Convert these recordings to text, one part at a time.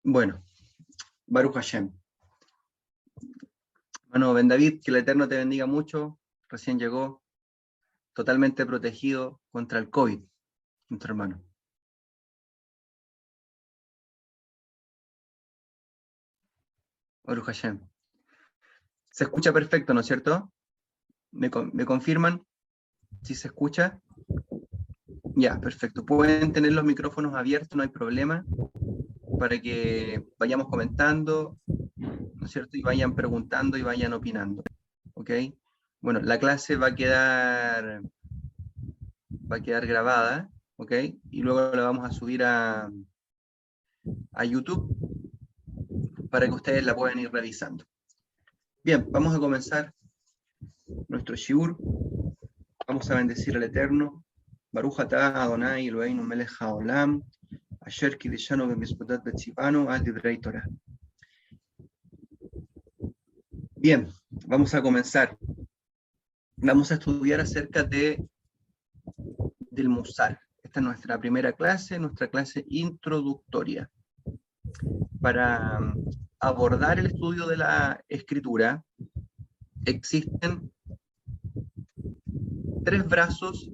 Bueno, Baruch Hashem. Bueno, Ben David, que el Eterno te bendiga mucho. Recién llegó, totalmente protegido contra el COVID, nuestro hermano. Baruch Hashem. Se escucha perfecto, ¿no es cierto? ¿Me confirman si se escucha? Ya, perfecto. Pueden tener los micrófonos abiertos, no hay problema, para que vayamos comentando, ¿no es cierto? Y vayan preguntando y vayan opinando, ¿ok? Bueno, la clase va a quedar grabada, ¿ok? Y luego la vamos a subir a YouTube para que ustedes la puedan ir revisando. Bien, vamos a comenzar nuestro shiur. Vamos a bendecir al Eterno. Baruch atah Adonai Eloheinu melech haolam, asher kideshanu b'mizvotot betzivanu al divrei Torah. Bien, vamos a comenzar. Vamos a estudiar acerca del Musar. Esta es nuestra primera clase, nuestra clase introductoria. Para abordar el estudio de la escritura, existen tres brazos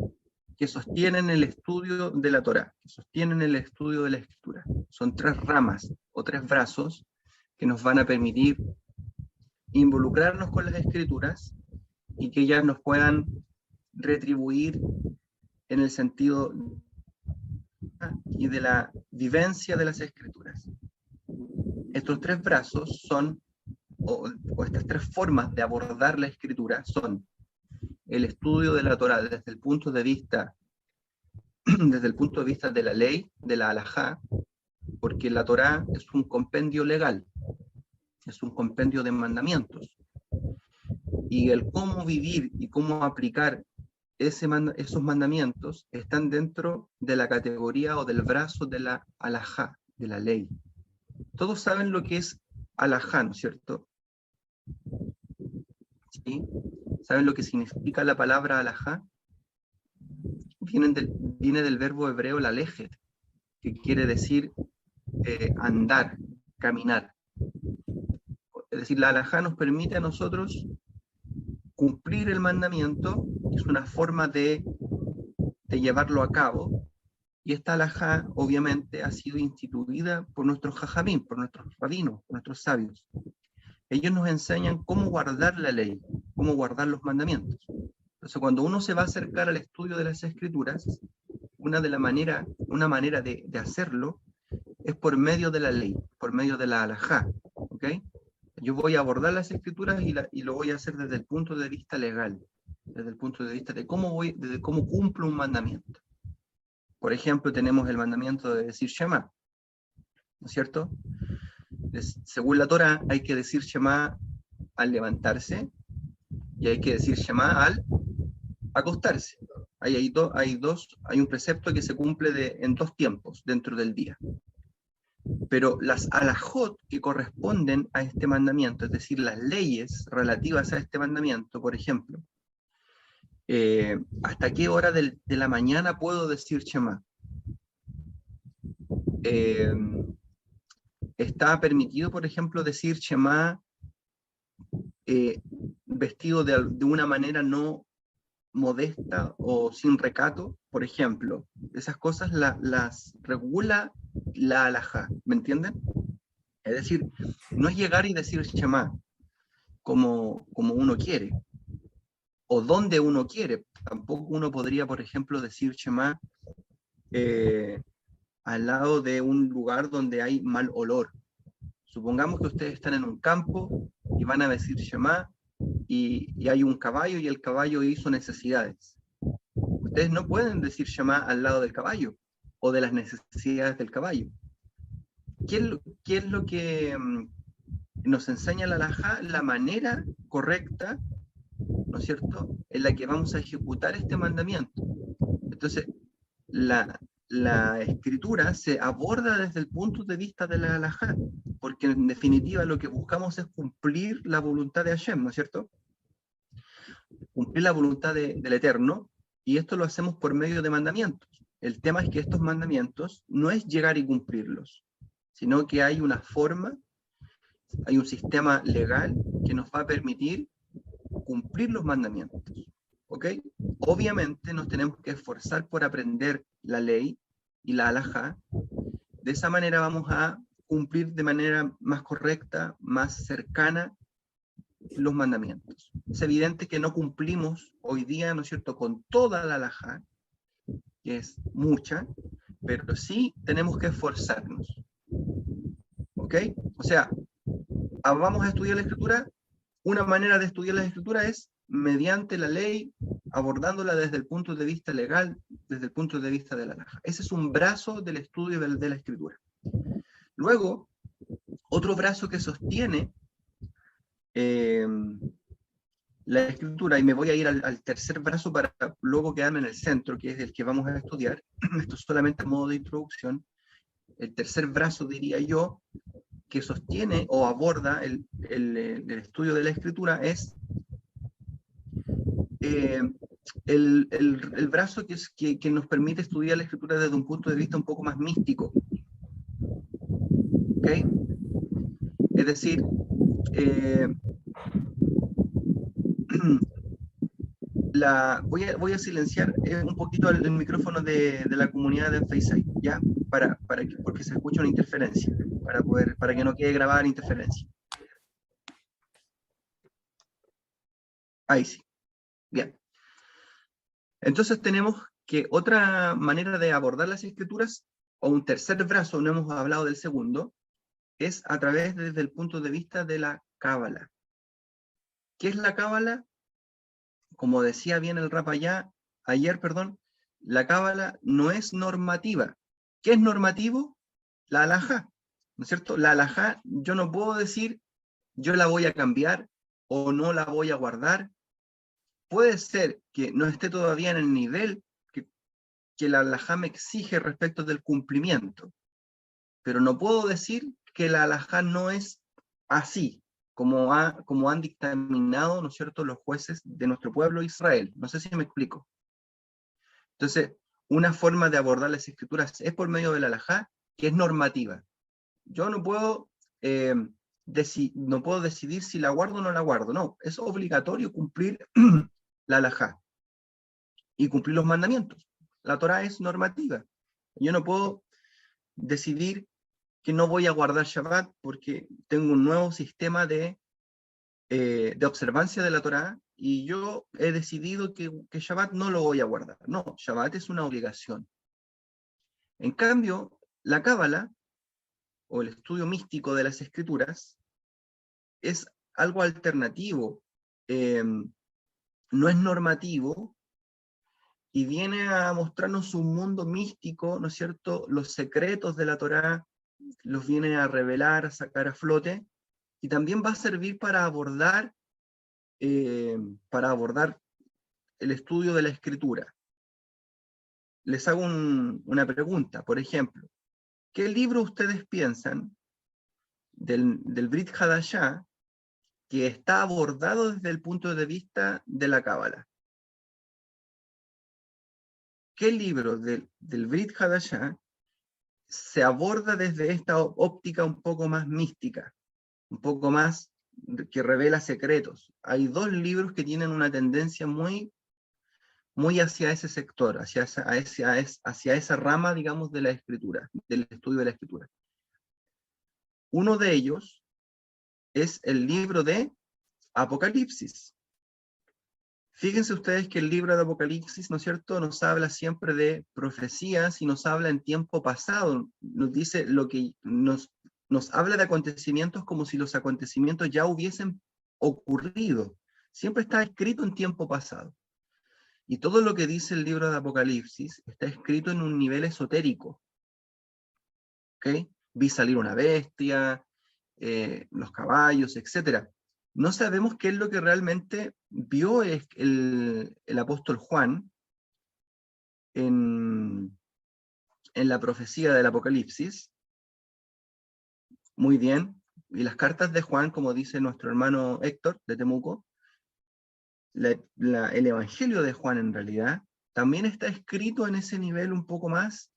que sostienen el estudio de la Torá, que sostienen el estudio de la escritura. Son tres ramas o tres brazos que nos van a permitir involucrarnos con las escrituras y que ellas nos puedan retribuir en el sentido y de la vivencia de las escrituras. Estos tres brazos son, o estas tres formas de abordar la escritura son el estudio de la Torá desde el punto de vista de la ley, de la halajá, porque la Torá es un compendio legal, es un compendio de mandamientos, y el cómo vivir y cómo aplicar esos mandamientos están dentro de la categoría o del brazo de la halajá, de la ley. Todos saben lo que es halajá, ¿no es cierto? ¿Sí? ¿Saben lo que significa la palabra halajá? Viene del verbo hebreo lalejet, que quiere decir andar, caminar. Es decir, la halajá nos permite a nosotros cumplir el mandamiento, es una forma de llevarlo a cabo, y esta halajá obviamente ha sido instituida por nuestros jajamín, por nuestros rabinos, por nuestros sabios. Ellos nos enseñan cómo guardar la ley, cómo guardar los mandamientos. Entonces, cuando uno se va a acercar al estudio de las escrituras, una manera de hacerlo es por medio de la ley, por medio de la halajá, ¿ok? Yo voy a abordar las escrituras y lo voy a hacer desde el punto de vista legal, desde el punto de vista de cómo cumplo un mandamiento. Por ejemplo, tenemos el mandamiento de decir Shema, ¿no es cierto? Según la Torá, hay que decir Shema al levantarse y hay que decir Shema al acostarse. Hay un precepto que se cumple en dos tiempos dentro del día. Pero las alajot que corresponden a este mandamiento, es decir, las leyes relativas a este mandamiento, por ejemplo, ¿hasta qué hora de la mañana puedo decir Shema? Está permitido, por ejemplo, decir Shema vestido de una manera no modesta o sin recato, por ejemplo. Esas cosas las regula la halajá, ¿me entienden? Es decir, no es llegar y decir Shema como uno quiere, o donde uno quiere. Tampoco uno podría, por ejemplo, decir Shema al lado de un lugar donde hay mal olor. Supongamos que ustedes están en un campo y van a decir Shema y hay un caballo y el caballo hizo necesidades. Ustedes no pueden decir Shema al lado del caballo o de las necesidades del caballo. ¿Qué es lo que nos enseña la halajá? La manera correcta, ¿no es cierto?, en la que vamos a ejecutar este mandamiento. Entonces, la escritura se aborda desde el punto de vista de la halajá, porque en definitiva lo que buscamos es cumplir la voluntad de Hashem, ¿no es cierto? Cumplir la voluntad del Eterno, y esto lo hacemos por medio de mandamientos. El tema es que estos mandamientos no es llegar y cumplirlos. sino que hay una forma, hay un sistema legal que nos va a permitir cumplir los mandamientos. ¿Ok? Obviamente nos tenemos que esforzar por aprender la ley y la halajá. De esa manera vamos a cumplir de manera más correcta, más cercana los mandamientos. Es evidente que no cumplimos hoy día, ¿no es cierto?, con toda la halajá, que es mucha, pero sí tenemos que esforzarnos. ¿Ok? O sea, vamos a estudiar la escritura. Una manera de estudiar la escritura es mediante la ley, abordándola desde el punto de vista legal, desde el punto de vista de la halajá. Ese es un brazo del estudio de la escritura. Luego, otro brazo que sostiene la escritura, y me voy a ir al tercer brazo para luego quedarme en el centro, que es el que vamos a estudiar. Esto es solamente a modo de introducción. El tercer brazo, diría yo, que sostiene o aborda el estudio de la escritura es el brazo que nos permite estudiar la escritura desde un punto de vista un poco más místico. ¿Ok? Es decir, voy a silenciar un poquito el micrófono de la comunidad de FaceApp, ¿ya? Porque se escucha una interferencia, para que no quede grabada la interferencia. Ahí sí. Bien. Entonces tenemos que otra manera de abordar las escrituras, o un tercer brazo, no hemos hablado del segundo, es a través desde el punto de vista de la cábala. ¿Qué es la cábala? Como decía bien el Rapa ayer, la cábala no es normativa. ¿Qué es normativo? La halajá, ¿no es cierto? La halajá, yo no puedo decir, yo la voy a cambiar o no la voy a guardar. Puede ser que no esté todavía en el nivel que la halajá me exige respecto del cumplimiento, pero no puedo decir que la halajá no es así, como han dictaminado, ¿no es cierto?, los jueces de nuestro pueblo Israel. No sé si me explico. Entonces, una forma de abordar las escrituras es por medio de la halajá, que es normativa. Yo no puedo, no puedo decidir si la guardo o no la guardo. No, es obligatorio cumplir la halajá y cumplir los mandamientos. La Torá es normativa. Yo no puedo decidir que no voy a guardar Shabbat porque tengo un nuevo sistema de observancia de la Torá y yo he decidido que Shabbat no lo voy a guardar. No, Shabbat es una obligación. En cambio, la Cábala, o el estudio místico de las escrituras, es algo alternativo, no es normativo, y viene a mostrarnos un mundo místico, ¿no es cierto? Los secretos de la Torá los viene a revelar, a sacar a flote, y también va a servir para abordar el estudio de la escritura. Les hago una pregunta, por ejemplo, ¿qué libro ustedes piensan del Brit Hadashah que está abordado desde el punto de vista de la Cábala? ¿Qué libro del Brit Hadashah se aborda desde esta óptica un poco más mística, un poco más que revela secretos? Hay dos libros que tienen una tendencia muy hacia ese sector, hacia esa rama, digamos, de la escritura, del estudio de la escritura. Uno de ellos es el libro de Apocalipsis. Fíjense ustedes que el libro de Apocalipsis, ¿no es cierto?, nos habla siempre de profecías y nos habla en tiempo pasado, nos dice lo que nos habla de acontecimientos como si los acontecimientos ya hubiesen ocurrido. Siempre está escrito en tiempo pasado. Y todo lo que dice el libro de Apocalipsis está escrito en un nivel esotérico. ¿Ok? Vi salir una bestia, los caballos, etc. No sabemos qué es lo que realmente vio el apóstol Juan en la profecía del Apocalipsis. Muy bien. Y las cartas de Juan, como dice nuestro hermano Héctor de Temuco, el Evangelio de Juan en realidad también está escrito en ese nivel un poco más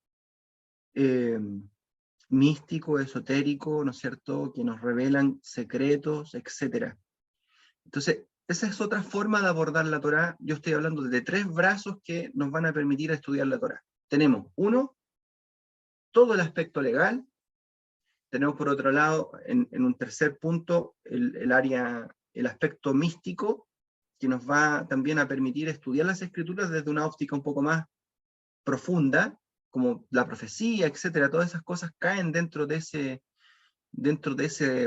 místico, esotérico, ¿no es cierto?, que nos revelan secretos, etc. Entonces, esa es otra forma de abordar la Torá. Yo estoy hablando de 3 brazos que nos van a permitir estudiar la Torá. Tenemos, uno, todo el aspecto legal. Tenemos por otro lado, en un tercer punto, el aspecto místico, que nos va también a permitir estudiar las escrituras desde una óptica un poco más profunda, como la profecía, etcétera. Todas esas cosas caen dentro de ese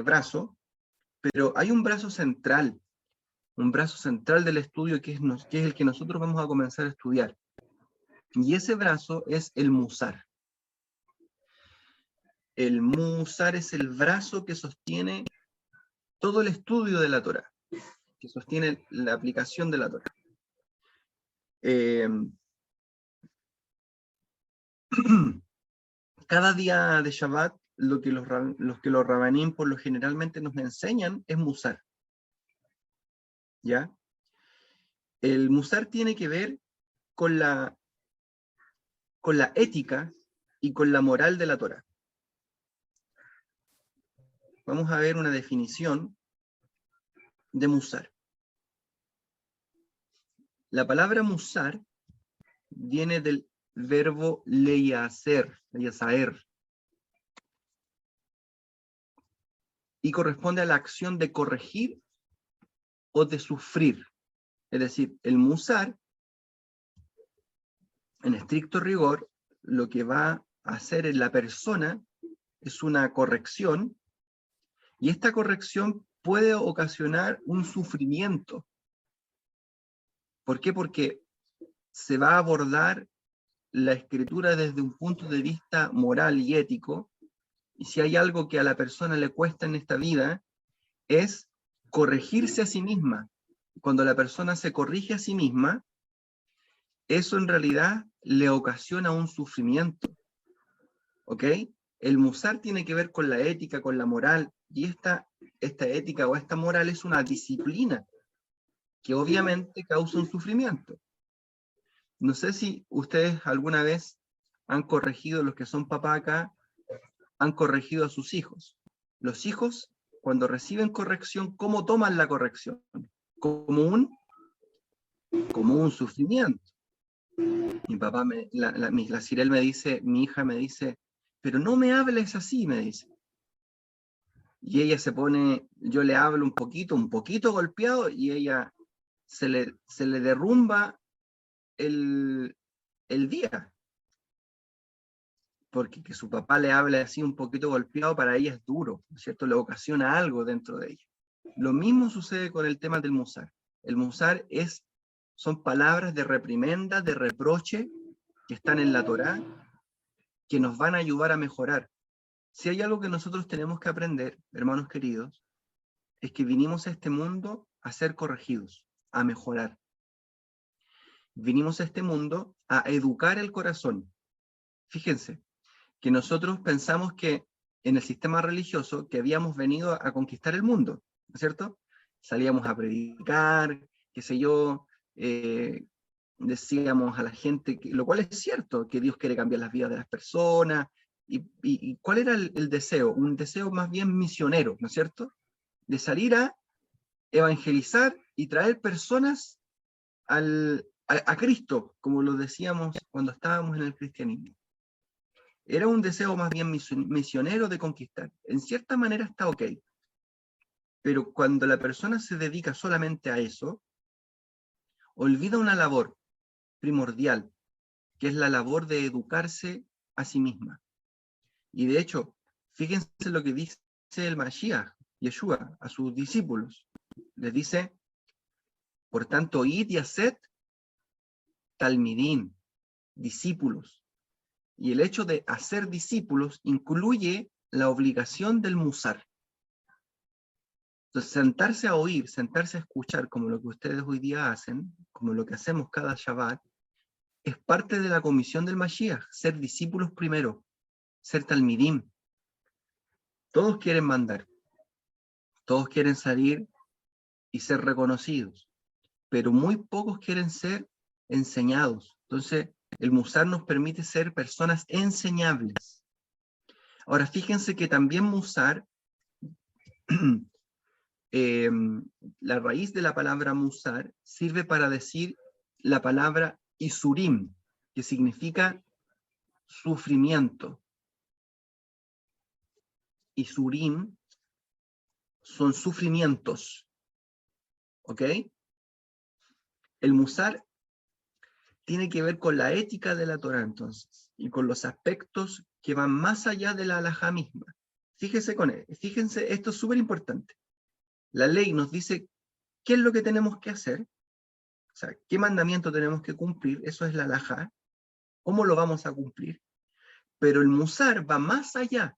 brazo, pero hay un brazo central del estudio que es el que nosotros vamos a comenzar a estudiar. Y ese brazo es el Musar. El Musar es el brazo que sostiene todo el estudio de la Torá, que sostiene la aplicación de la Torá. Cada día de Shabbat, lo que los Rabanim por lo generalmente nos enseñan es Musar. ¿Ya? El Musar tiene que ver con la ética y con la moral de la Torá. Vamos a ver una definición de Musar. La palabra Musar viene del verbo leyaser, y corresponde a la acción de corregir o de sufrir. Es decir, el Musar, en estricto rigor, lo que va a hacer en la persona es una corrección, y esta corrección puede ocasionar un sufrimiento. ¿Por qué? Porque se va a abordar la escritura desde un punto de vista moral y ético, y si hay algo que a la persona le cuesta en esta vida, es corregirse a sí misma. Cuando la persona se corrige a sí misma, eso en realidad le ocasiona un sufrimiento. ¿Ok? El Musar tiene que ver con la ética, con la moral, y esta ética o esta moral es una disciplina que obviamente causa un sufrimiento. No sé si ustedes alguna vez han corregido, los que son papás acá, han corregido a sus hijos. Los hijos, cuando reciben corrección, ¿cómo toman la corrección? Como un sufrimiento. Mi papá, la Cirel me dice, mi hija me dice, pero no me hables así, me dice. Y ella se pone, yo le hablo un poquito golpeado, y ella se le derrumba el día. Porque que su papá le hable así un poquito golpeado para ella es duro, ¿no es cierto? Le ocasiona algo dentro de ella. Lo mismo sucede con el tema del Musar. El Musar son palabras de reprimenda, de reproche, que están en la Torá, que nos van a ayudar a mejorar. Si hay algo que nosotros tenemos que aprender, hermanos queridos, es que vinimos a este mundo a ser corregidos, a mejorar. Vinimos a este mundo a educar el corazón. Fíjense, que nosotros pensamos que en el sistema religioso que habíamos venido a conquistar el mundo, ¿no es cierto? Salíamos a predicar, qué sé yo, decíamos a la gente, lo cual es cierto, que Dios quiere cambiar las vidas de las personas, y ¿cuál era el deseo? Un deseo más bien misionero, ¿no es cierto? De salir a evangelizar y traer personas a Cristo, como lo decíamos cuando estábamos en el cristianismo. Era un deseo más bien misionero de conquistar. En cierta manera está ok. Pero cuando la persona se dedica solamente a eso, olvida una labor primordial, que es la labor de educarse a sí misma. Y de hecho, fíjense lo que dice el Mashiach, Yeshua, a sus discípulos. Les dice, por tanto, id y haced talmidim, discípulos. Y el hecho de hacer discípulos incluye la obligación del musar. Entonces, sentarse a oír, sentarse a escuchar, como lo que ustedes hoy día hacen, como lo que hacemos cada Shabbat, es parte de la comisión del Mashiach, ser discípulos primero, ser talmidim. Todos quieren mandar, todos quieren salir y ser reconocidos, pero muy pocos quieren ser enseñados. Entonces, el musar nos permite ser personas enseñables. Ahora, fíjense que también musar, la raíz de la palabra musar sirve para decir la palabra isurim, que significa sufrimiento. Isurim son sufrimientos. ¿Ok? El musar tiene que ver con la ética de la Torá, entonces, y con los aspectos que van más allá de la halajá misma. Fíjense, esto es súper importante. La ley nos dice qué es lo que tenemos que hacer, o sea, qué mandamiento tenemos que cumplir, eso es la halajá, cómo lo vamos a cumplir, pero el musar va más allá.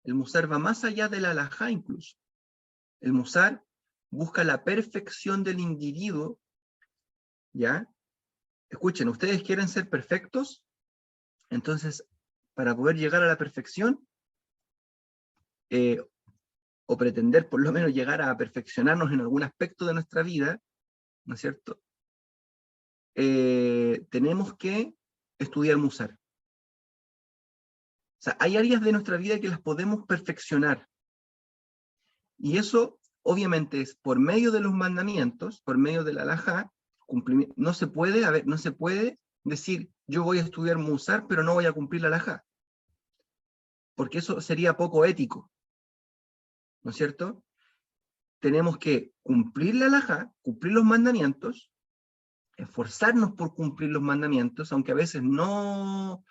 El musar va más allá de la halajá incluso. El musar busca la perfección del individuo, ¿ya? Escuchen, ¿ustedes quieren ser perfectos? Entonces, para poder llegar a la perfección, o pretender por lo menos llegar a perfeccionarnos en algún aspecto de nuestra vida, ¿no es cierto? Tenemos que estudiar musar. O sea, hay áreas de nuestra vida que las podemos perfeccionar. Y eso, obviamente, es por medio de los mandamientos, por medio de la halajá. No se puede decir, yo voy a estudiar musar, pero no voy a cumplir la halajá. Porque eso sería poco ético, ¿no es cierto? Tenemos que cumplir la halajá, cumplir los mandamientos, esforzarnos por cumplir los mandamientos, aunque a veces no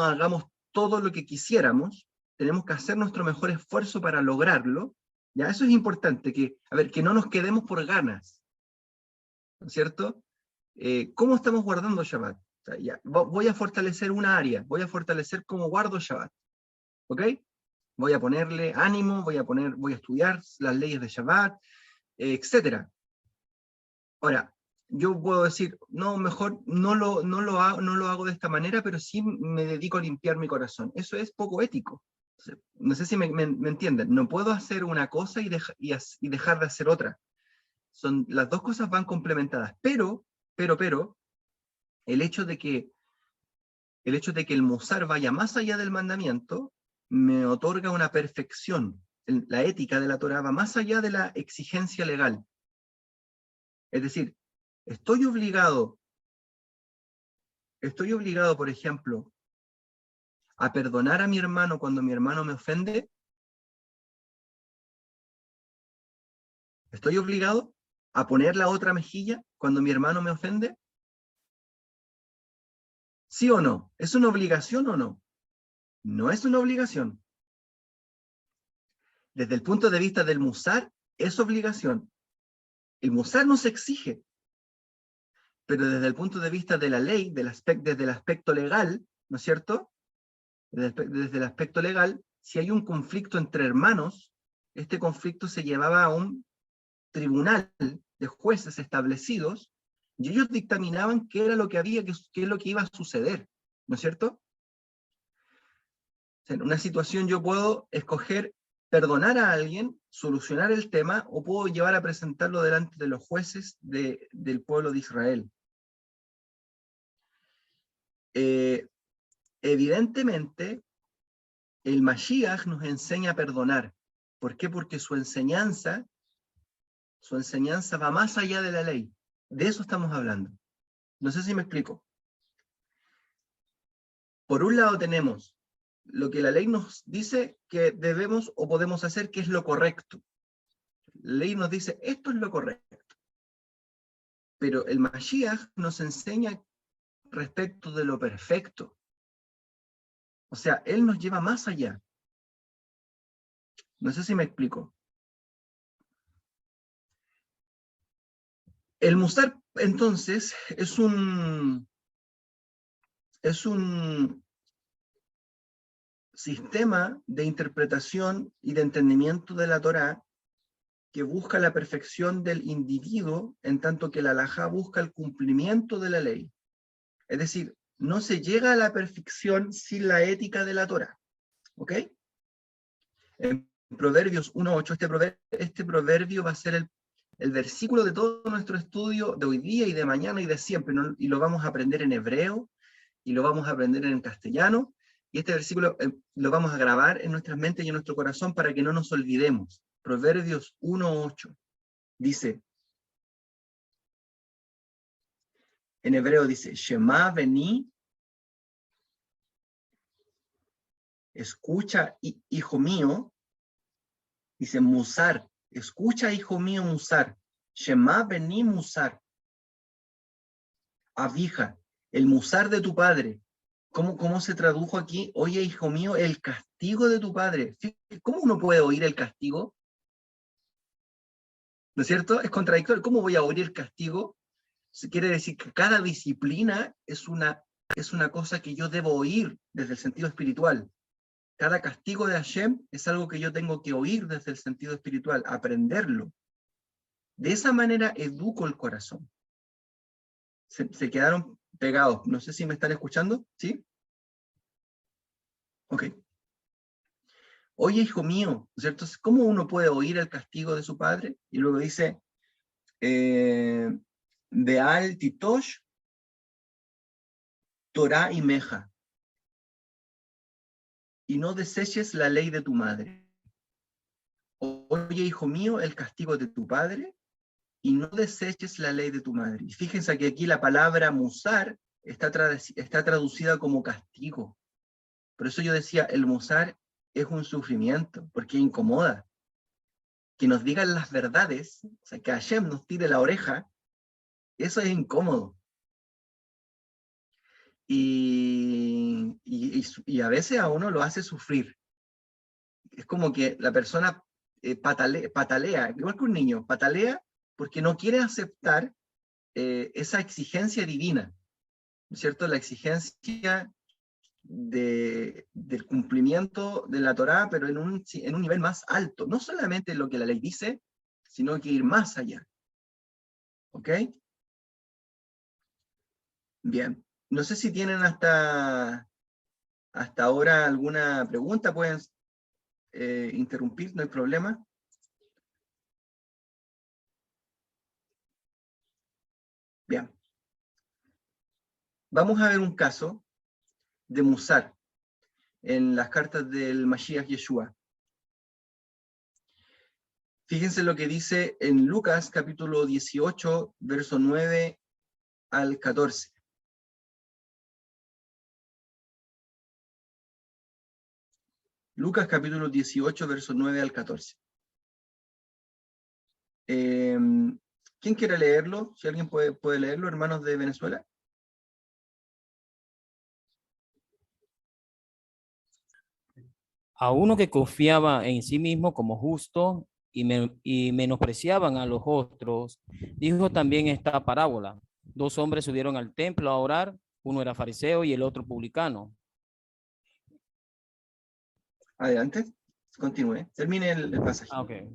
hagamos todo lo que quisiéramos, tenemos que hacer nuestro mejor esfuerzo para lograrlo. Ya, eso es importante, que no nos quedemos por ganas, ¿no es cierto? ¿Cómo estamos guardando Shabbat? O sea, ya, voy a fortalecer una área, voy a fortalecer cómo guardo Shabbat, ¿ok? Voy a ponerle ánimo, voy a estudiar las leyes de Shabbat, etcétera. Ahora, yo puedo decir, no, mejor no lo hago de esta manera, pero sí me dedico a limpiar mi corazón. Eso es poco ético. No sé si me entienden. No puedo hacer una cosa y dejar de hacer otra. Las dos cosas van complementadas. Pero, el hecho de que el musar vaya más allá del mandamiento me otorga una perfección. La ética de la Torá va más allá de la exigencia legal. Es decir, estoy obligado, por ejemplo, a perdonar a mi hermano cuando mi hermano me ofende. ¿Estoy obligado a poner la otra mejilla cuando mi hermano me ofende? ¿Sí o no? ¿Es una obligación o no? No es una obligación. Desde el punto de vista del musar, es obligación. El musar no se exige, pero desde el punto de vista de la ley, desde el aspecto legal, ¿no es cierto? Desde el aspecto legal, si hay un conflicto entre hermanos, este conflicto se llevaba a un tribunal de jueces establecidos, y ellos dictaminaban qué era lo que qué es lo que iba a suceder, ¿no es cierto? En una situación yo puedo escoger perdonar a alguien, solucionar el tema, o puedo llevar a presentarlo delante de los jueces del pueblo de Israel. Evidentemente, el Mashiach nos enseña a perdonar. ¿Por qué? Porque su enseñanza va más allá de la ley. De eso estamos hablando. No sé si me explico. Por un lado tenemos lo que la ley nos dice que debemos o podemos hacer, que es lo correcto. La ley nos dice, esto es lo correcto. Pero el Mashiach nos enseña respecto de lo perfecto. O sea, él nos lleva más allá. No sé si me explico. El musar, entonces, es un sistema de interpretación y de entendimiento de la Torá que busca la perfección del individuo, en tanto que la halajá busca el cumplimiento de la ley. Es decir, no se llega a la perfección sin la ética de la Torá. ¿Ok? En Proverbios 1:8, este proverbio va a ser el versículo de todo nuestro estudio de hoy día y de mañana y de siempre, ¿no? Y lo vamos a aprender en hebreo, y lo vamos a aprender en castellano, y este versículo lo vamos a grabar en nuestras mentes y en nuestro corazón para que no nos olvidemos. Proverbios 1:8 dice, en hebreo dice, Shema vení, escucha, hijo mío, dice musar, escucha, hijo mío, musar, Shema vení musar, abija, el musar de tu padre. ¿Cómo se tradujo aquí? Oye, hijo mío, el castigo de tu padre. ¿Cómo uno puede oír el castigo? ¿No es cierto? Es contradictorio. ¿Cómo voy a oír el castigo? Quiere decir que cada disciplina es una cosa que yo debo oír desde el sentido espiritual. Cada castigo de Hashem es algo que yo tengo que oír desde el sentido espiritual, aprenderlo. De esa manera educo el corazón. Se quedaron pegados. No sé si me están escuchando, ¿sí? Ok. Oye, hijo mío, ¿no es cierto? ¿Cómo uno puede oír el castigo de su padre? Y luego dice, Beal Titosh, Torah y Meja, y no deseches la ley de tu madre. Oye, hijo mío, el castigo de tu padre, y no deseches la ley de tu madre. Y fíjense que aquí la palabra musar está traducida como castigo. Por eso yo decía, el musar es un sufrimiento, porque incomoda. Que nos digan las verdades, o sea, que Hashem nos tire la oreja, eso es incómodo. Y a veces a uno lo hace sufrir. Es como que la persona patalea, igual que un niño, patalea porque no quiere aceptar esa exigencia divina, ¿no es cierto? La exigencia del cumplimiento de la Torá, pero en un nivel más alto. No solamente lo que la ley dice, sino que ir más allá. ¿Ok? Bien. No sé si tienen hasta ahora alguna pregunta, pueden interrumpir, no hay problema. Bien. Vamos a ver un caso de Musar en las cartas del Mashiach Yeshua. Fíjense lo que dice en Lucas capítulo 18, verso 9 al 14. Lucas capítulo 18, verso 9 al 14. ¿Quién quiere leerlo? Si alguien puede leerlo, hermanos de Venezuela. A uno que confiaba en sí mismo como justo y menospreciaban a los otros, dijo también esta parábola. Dos hombres subieron al templo a orar, uno era fariseo y el otro publicano. Adelante, continúe, termine el pasaje. Okay.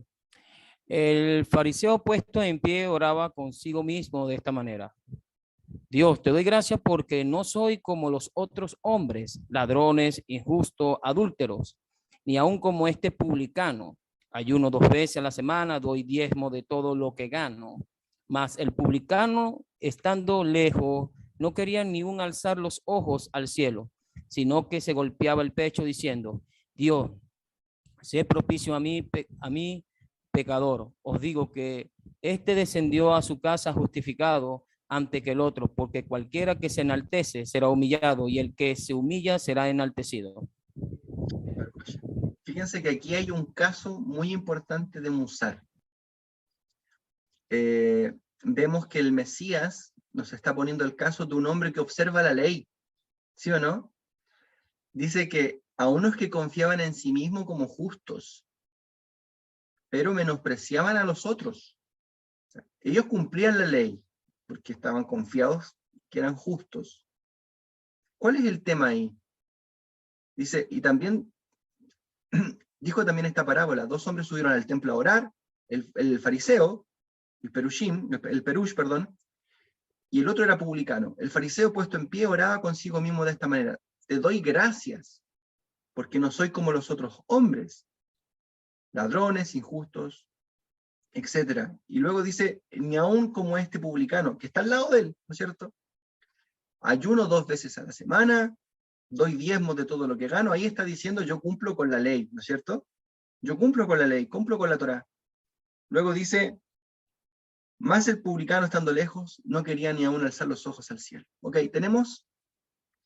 El fariseo puesto en pie oraba consigo mismo de esta manera. Dios, te doy gracias porque no soy como los otros hombres, ladrones, injustos, adúlteros, ni aun como este publicano. Ayuno 2 veces a la semana, doy diezmo de todo lo que gano. Mas el publicano, estando lejos, no quería ni un alzar los ojos al cielo, sino que se golpeaba el pecho diciendo, Dios, sé propicio a mí, pecador. Os digo que este descendió a su casa justificado antes que el otro, porque cualquiera que se enaltece será humillado y el que se humilla será enaltecido. Fíjense que aquí hay un caso muy importante de Musar. Vemos que el Mesías nos está poniendo el caso de un hombre que observa la ley, ¿sí o no? Dice que a unos que confiaban en sí mismos como justos, pero menospreciaban a los otros. O sea, ellos cumplían la ley porque estaban confiados que eran justos. ¿Cuál es el tema ahí? Dice, y también dijo también esta parábola, dos hombres subieron al templo a orar, el fariseo, el perush, perdón, y el otro era publicano. El fariseo puesto en pie oraba consigo mismo de esta manera, te doy gracias, porque no soy como los otros hombres, ladrones, injustos, etc. Y luego dice, ni aún como este publicano, que está al lado de él, ¿no es cierto? ayuno 2 veces a la semana, doy diezmos de todo lo que gano. Ahí está diciendo yo cumplo con la ley, ¿no es cierto? Yo cumplo con la ley, cumplo con la Torá. Luego dice, más el publicano estando lejos, no quería ni aún alzar los ojos al cielo. Ok, tenemos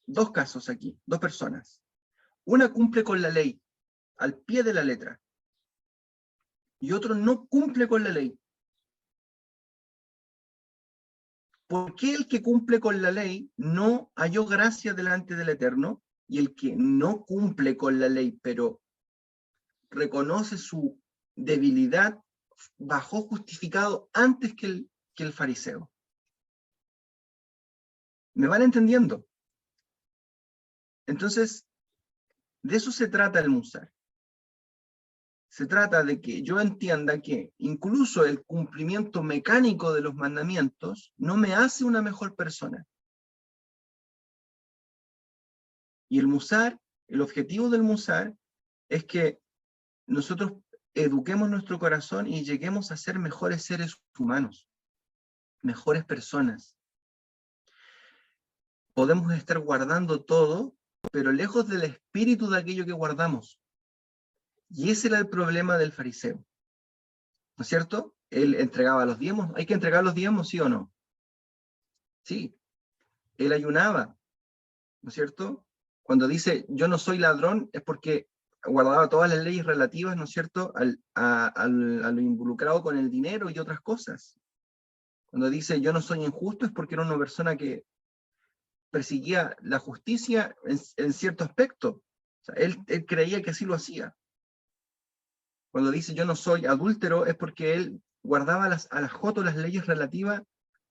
2 casos aquí, 2 personas. Una cumple con la ley, al pie de la letra, y otro no cumple con la ley. ¿Por qué el que cumple con la ley no halló gracia delante del Eterno, y el que no cumple con la ley, pero reconoce su debilidad, bajó justificado antes que el fariseo? ¿Me van entendiendo? Entonces, de eso se trata el musar. Se trata de que yo entienda que incluso el cumplimiento mecánico de los mandamientos no me hace una mejor persona. Y el musar, el objetivo del musar es que nosotros eduquemos nuestro corazón y lleguemos a ser mejores seres humanos, mejores personas. Podemos estar guardando todo, pero lejos del espíritu de aquello que guardamos. Y ese era el problema del fariseo, ¿no es cierto? Él entregaba los diezmos. ¿Hay que entregar los diezmos, sí o no? Sí. Él ayunaba, ¿no es cierto? Cuando dice, yo no soy ladrón, es porque guardaba todas las leyes relativas, ¿no es cierto?, a lo involucrado con el dinero y otras cosas. Cuando dice, yo no soy injusto, es porque era una persona que persiguía la justicia en cierto aspecto. O sea, él creía que así lo hacía. Cuando dice, yo no soy adúltero, es porque él guardaba a las jotas las leyes relativas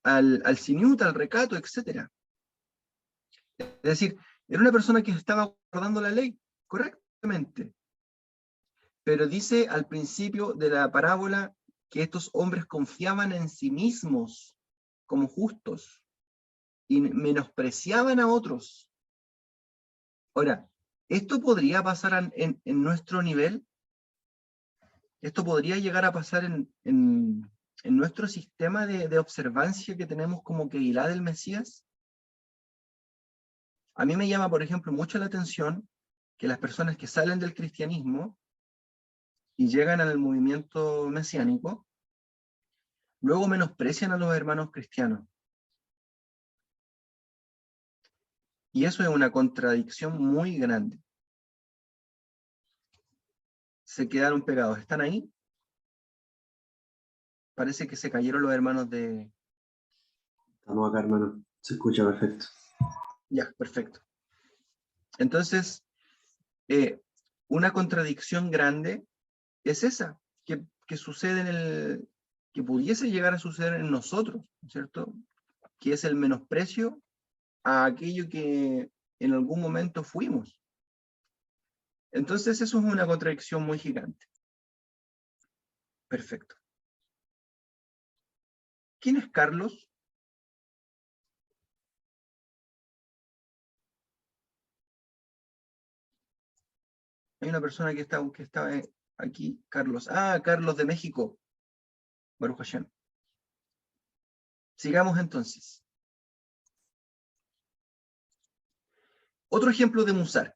al siniut, al recato, etc. Es decir, era una persona que estaba guardando la ley correctamente. Pero dice al principio de la parábola que estos hombres confiaban en sí mismos como justos y menospreciaban a otros. Ahora, ¿esto podría pasar en nuestro nivel? ¿Esto podría llegar a pasar en nuestro sistema de observancia que tenemos como Kehilá del Mesías? A mí me llama, por ejemplo, mucho la atención que las personas que salen del cristianismo y llegan al movimiento mesiánico, luego menosprecian a los hermanos cristianos. Y eso es una contradicción muy grande. Se quedaron pegados. ¿Están ahí? Parece que se cayeron los hermanos de... Estamos acá, hermano. Se escucha perfecto. Ya, perfecto. Entonces, una contradicción grande es esa, que sucede que pudiese llegar a suceder en nosotros, ¿cierto? Que es el menosprecio a aquello que en algún momento fuimos. Entonces eso es una contradicción muy gigante. Perfecto. ¿Quién es Carlos? Hay una persona que está aquí, Carlos. Ah, Carlos de México. Baruch Hashem. Sigamos entonces. Otro ejemplo de musar.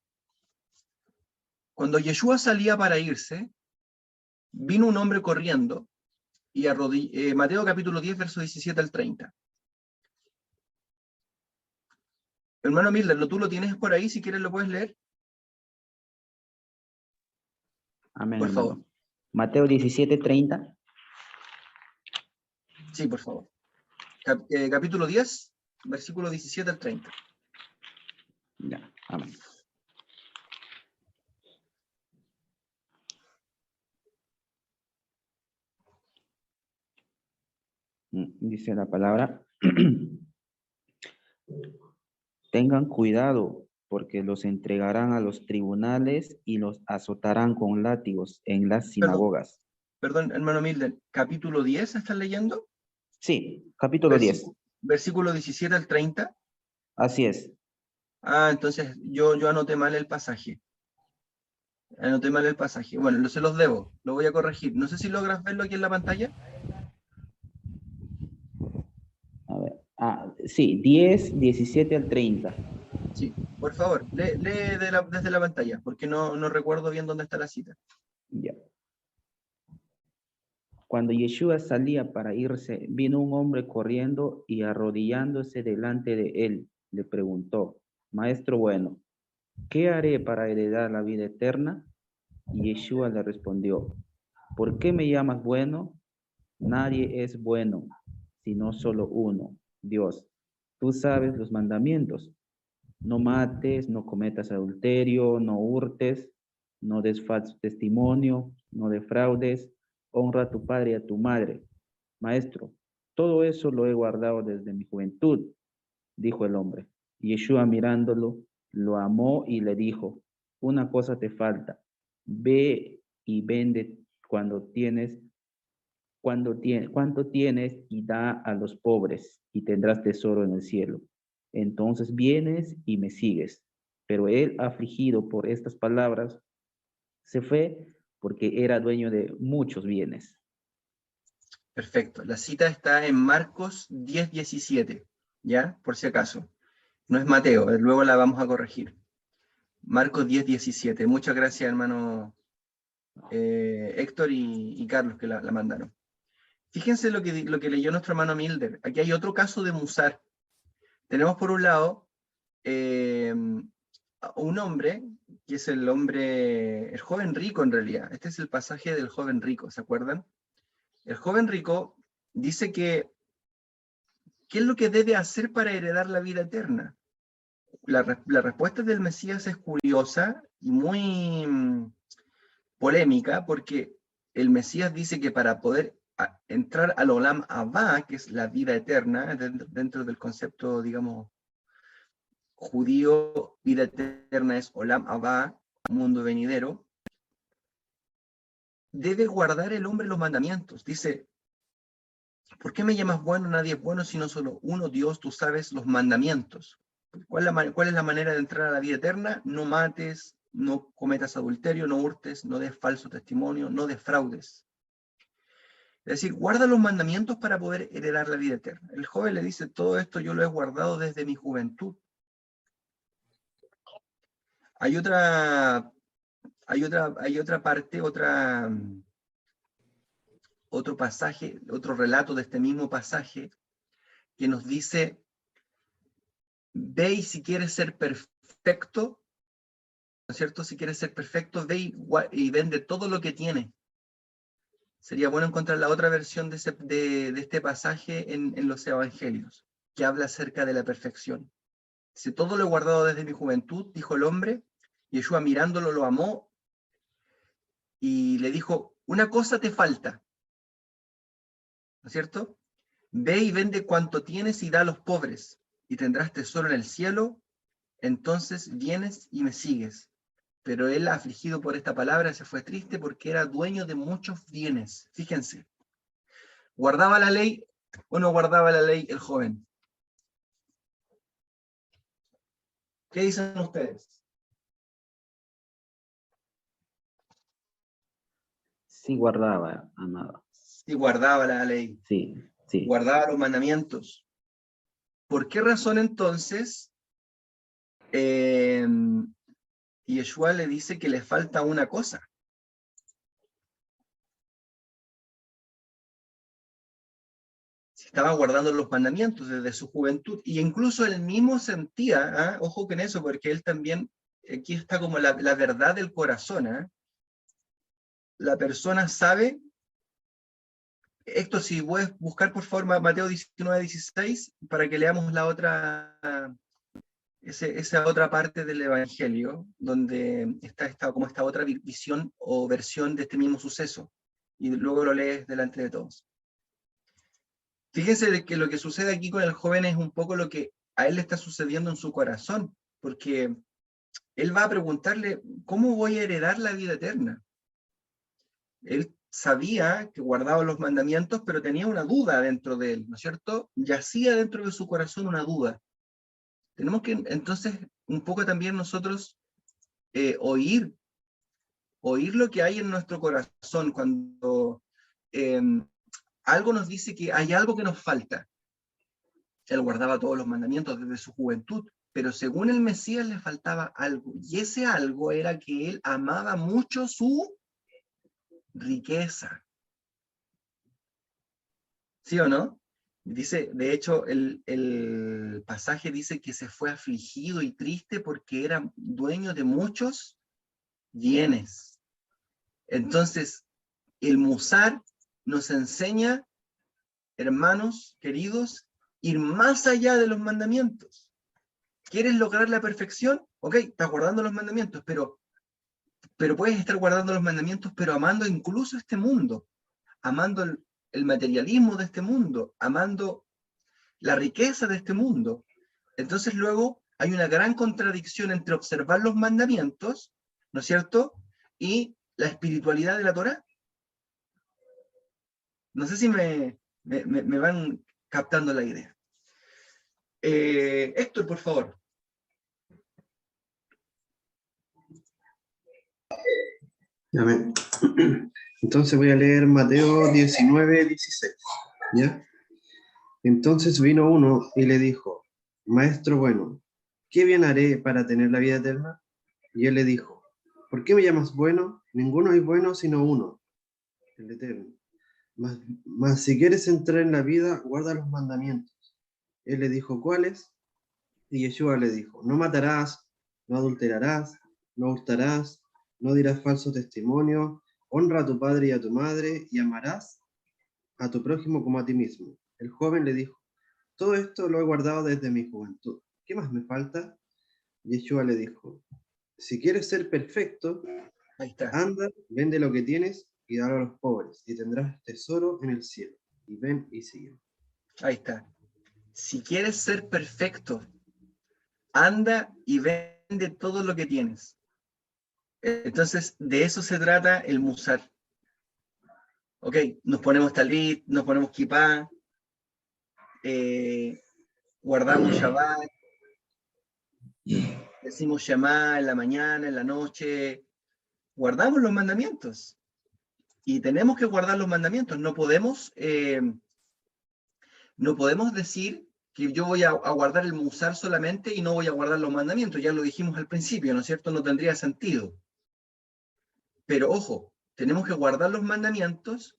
Cuando Yeshua salía para irse, vino un hombre corriendo y Mateo capítulo 10, verso 17 al 30. Hermano Milder, ¿tú lo tienes por ahí? Si quieres lo puedes leer. Amén, Por hermano. favor. Mateo 17:30. Sí, por favor. Capítulo 10, versículo 17 al 30. Ya, amén. Dice la palabra. Tengan cuidado, porque los entregarán a los tribunales y los azotarán con látigos en las sinagogas. Perdón, hermano Milder, capítulo 10, ¿estás leyendo? Sí, capítulo 10. Versículo 17 al 30. Así es. Ah, entonces yo anoté mal el pasaje. Anoté mal el pasaje. Bueno, se los debo, lo voy a corregir. No sé si logras verlo aquí en la pantalla. A ver. Sí, 10, 17 al 30. Sí, por favor, lee desde la pantalla, porque no recuerdo bien dónde está la cita. Ya. Cuando Yeshua salía para irse, vino un hombre corriendo y arrodillándose delante de él, le preguntó, Maestro bueno, ¿qué haré para heredar la vida eterna? Y Yeshua le respondió, ¿por qué me llamas bueno? Nadie es bueno, sino solo uno, Dios. Tú sabes los mandamientos. No mates, no cometas adulterio, no hurtes, no des falso testimonio, no defraudes, honra a tu padre y a tu madre. Maestro, todo eso lo he guardado desde mi juventud, dijo el hombre. Y Yeshua mirándolo, lo amó y le dijo, una cosa te falta, ve y vende cuanto tienes y da a los pobres y tendrás tesoro en el cielo. Entonces vienes y me sigues. Pero él, afligido por estas palabras, se fue porque era dueño de muchos bienes. Perfecto. La cita está en Marcos 10:17, ¿ya? Por si acaso. No es Mateo, luego la vamos a corregir. Marcos 10:17. Muchas gracias, hermano Héctor y Carlos, que la mandaron. Fíjense lo que leyó nuestro hermano Milder. Aquí hay otro caso de Musar. Tenemos por un lado un hombre, que es el joven rico en realidad. Este es el pasaje del joven rico, ¿se acuerdan? El joven rico dice que, ¿qué es lo que debe hacer para heredar la vida eterna? La respuesta del Mesías es curiosa y muy polémica, porque el Mesías dice que para poder entrar al Olam Abba, que es la vida eterna, dentro del concepto, digamos, judío, vida eterna es Olam Abba, mundo venidero, debe guardar el hombre los mandamientos. Dice, ¿por qué me llamas bueno? Nadie es bueno, sino solo uno, Dios, tú sabes los mandamientos. ¿Cuál es la manera de entrar a la vida eterna? No mates, no cometas adulterio, no hurtes, no des falso testimonio, no defraudes. Es decir, guarda los mandamientos para poder heredar la vida eterna. El joven le dice, todo esto yo lo he guardado desde mi juventud. Hay otra parte, otro pasaje, otro relato de este mismo pasaje, que nos dice, ve y si quieres ser perfecto, ¿no es cierto? Si quieres ser perfecto, ve y vende todo lo que tiene. Sería bueno encontrar la otra versión de este pasaje en los evangelios, que habla acerca de la perfección. Dice, todo lo he guardado desde mi juventud, dijo el hombre, y Yeshua mirándolo lo amó, y le dijo, una cosa te falta, ¿no es cierto? Ve y vende cuanto tienes y da a los pobres, y tendrás tesoro en el cielo, entonces vienes y me sigues. Pero él, afligido por esta palabra, se fue triste porque era dueño de muchos bienes. Fíjense, ¿guardaba la ley o no guardaba la ley el joven? ¿Qué dicen ustedes? Sí guardaba, amado. Sí, guardaba la ley, Sí, sí. guardaba los mandamientos. ¿Por qué razón entonces Yeshua le dice que le falta una cosa? Si estaba guardando los mandamientos desde su juventud, y incluso él mismo sentía, ojo con eso, porque él también, aquí está como la verdad del corazón, la persona sabe, esto si puedes buscar por favor Mateo 19:16, para que leamos esa otra parte del Evangelio, donde está como esta otra visión o versión de este mismo suceso, y luego lo lees delante de todos. Fíjense de que lo que sucede aquí con el joven es un poco lo que a él le está sucediendo en su corazón, porque él va a preguntarle, ¿cómo voy a heredar la vida eterna? Él sabía que guardaba los mandamientos, pero tenía una duda dentro de él, ¿no es cierto? Yacía dentro de su corazón una duda. Tenemos que entonces un poco también nosotros oír lo que hay en nuestro corazón cuando algo nos dice que hay algo que nos falta. Él guardaba todos los mandamientos desde su juventud, pero según el Mesías le faltaba algo, y ese algo era que él amaba mucho su riqueza. ¿Sí o no? Dice, de hecho, el pasaje dice que se fue afligido y triste porque era dueño de muchos bienes. Entonces, el Musar nos enseña, hermanos queridos, ir más allá de los mandamientos. ¿Quieres lograr la perfección? Ok, estás guardando los mandamientos, pero puedes estar guardando los mandamientos, pero amando incluso este mundo, amando el materialismo de este mundo, amando la riqueza de este mundo. Entonces luego hay una gran contradicción entre observar los mandamientos, ¿no es cierto?, y la espiritualidad de la Torá. No sé si me van captando la idea. Héctor, por favor. Amén. Entonces voy a leer Mateo 19:16. ¿Ya? Entonces vino uno y le dijo: Maestro bueno, ¿qué bien haré para tener la vida eterna? Y él le dijo: ¿Por qué me llamas bueno? Ninguno es bueno sino uno, el eterno. Mas si quieres entrar en la vida, guarda los mandamientos. Él le dijo: ¿cuáles? Y Yeshua le dijo: no matarás, no adulterarás, no hurtarás, no dirás falso testimonio, honra a tu padre y a tu madre, y amarás a tu prójimo como a ti mismo. El joven le dijo: todo esto lo he guardado desde mi juventud. ¿Qué más me falta? Yeshua le dijo: si quieres ser perfecto, Ahí está. anda, vende lo que tienes y dalo a los pobres, y tendrás tesoro en el cielo. Y ven y sigue. Ahí está. Si quieres ser perfecto, anda y vende todo lo que tienes. Entonces, de eso se trata el Musar. Ok, nos ponemos talit, nos ponemos kipá, guardamos Shabbat, decimos Shema en la mañana, en la noche, guardamos los mandamientos. Y tenemos que guardar los mandamientos. No podemos decir que yo voy a guardar el Musar solamente y no voy a guardar los mandamientos. Ya lo dijimos al principio, ¿no es cierto? No tendría sentido. Pero ojo, tenemos que guardar los mandamientos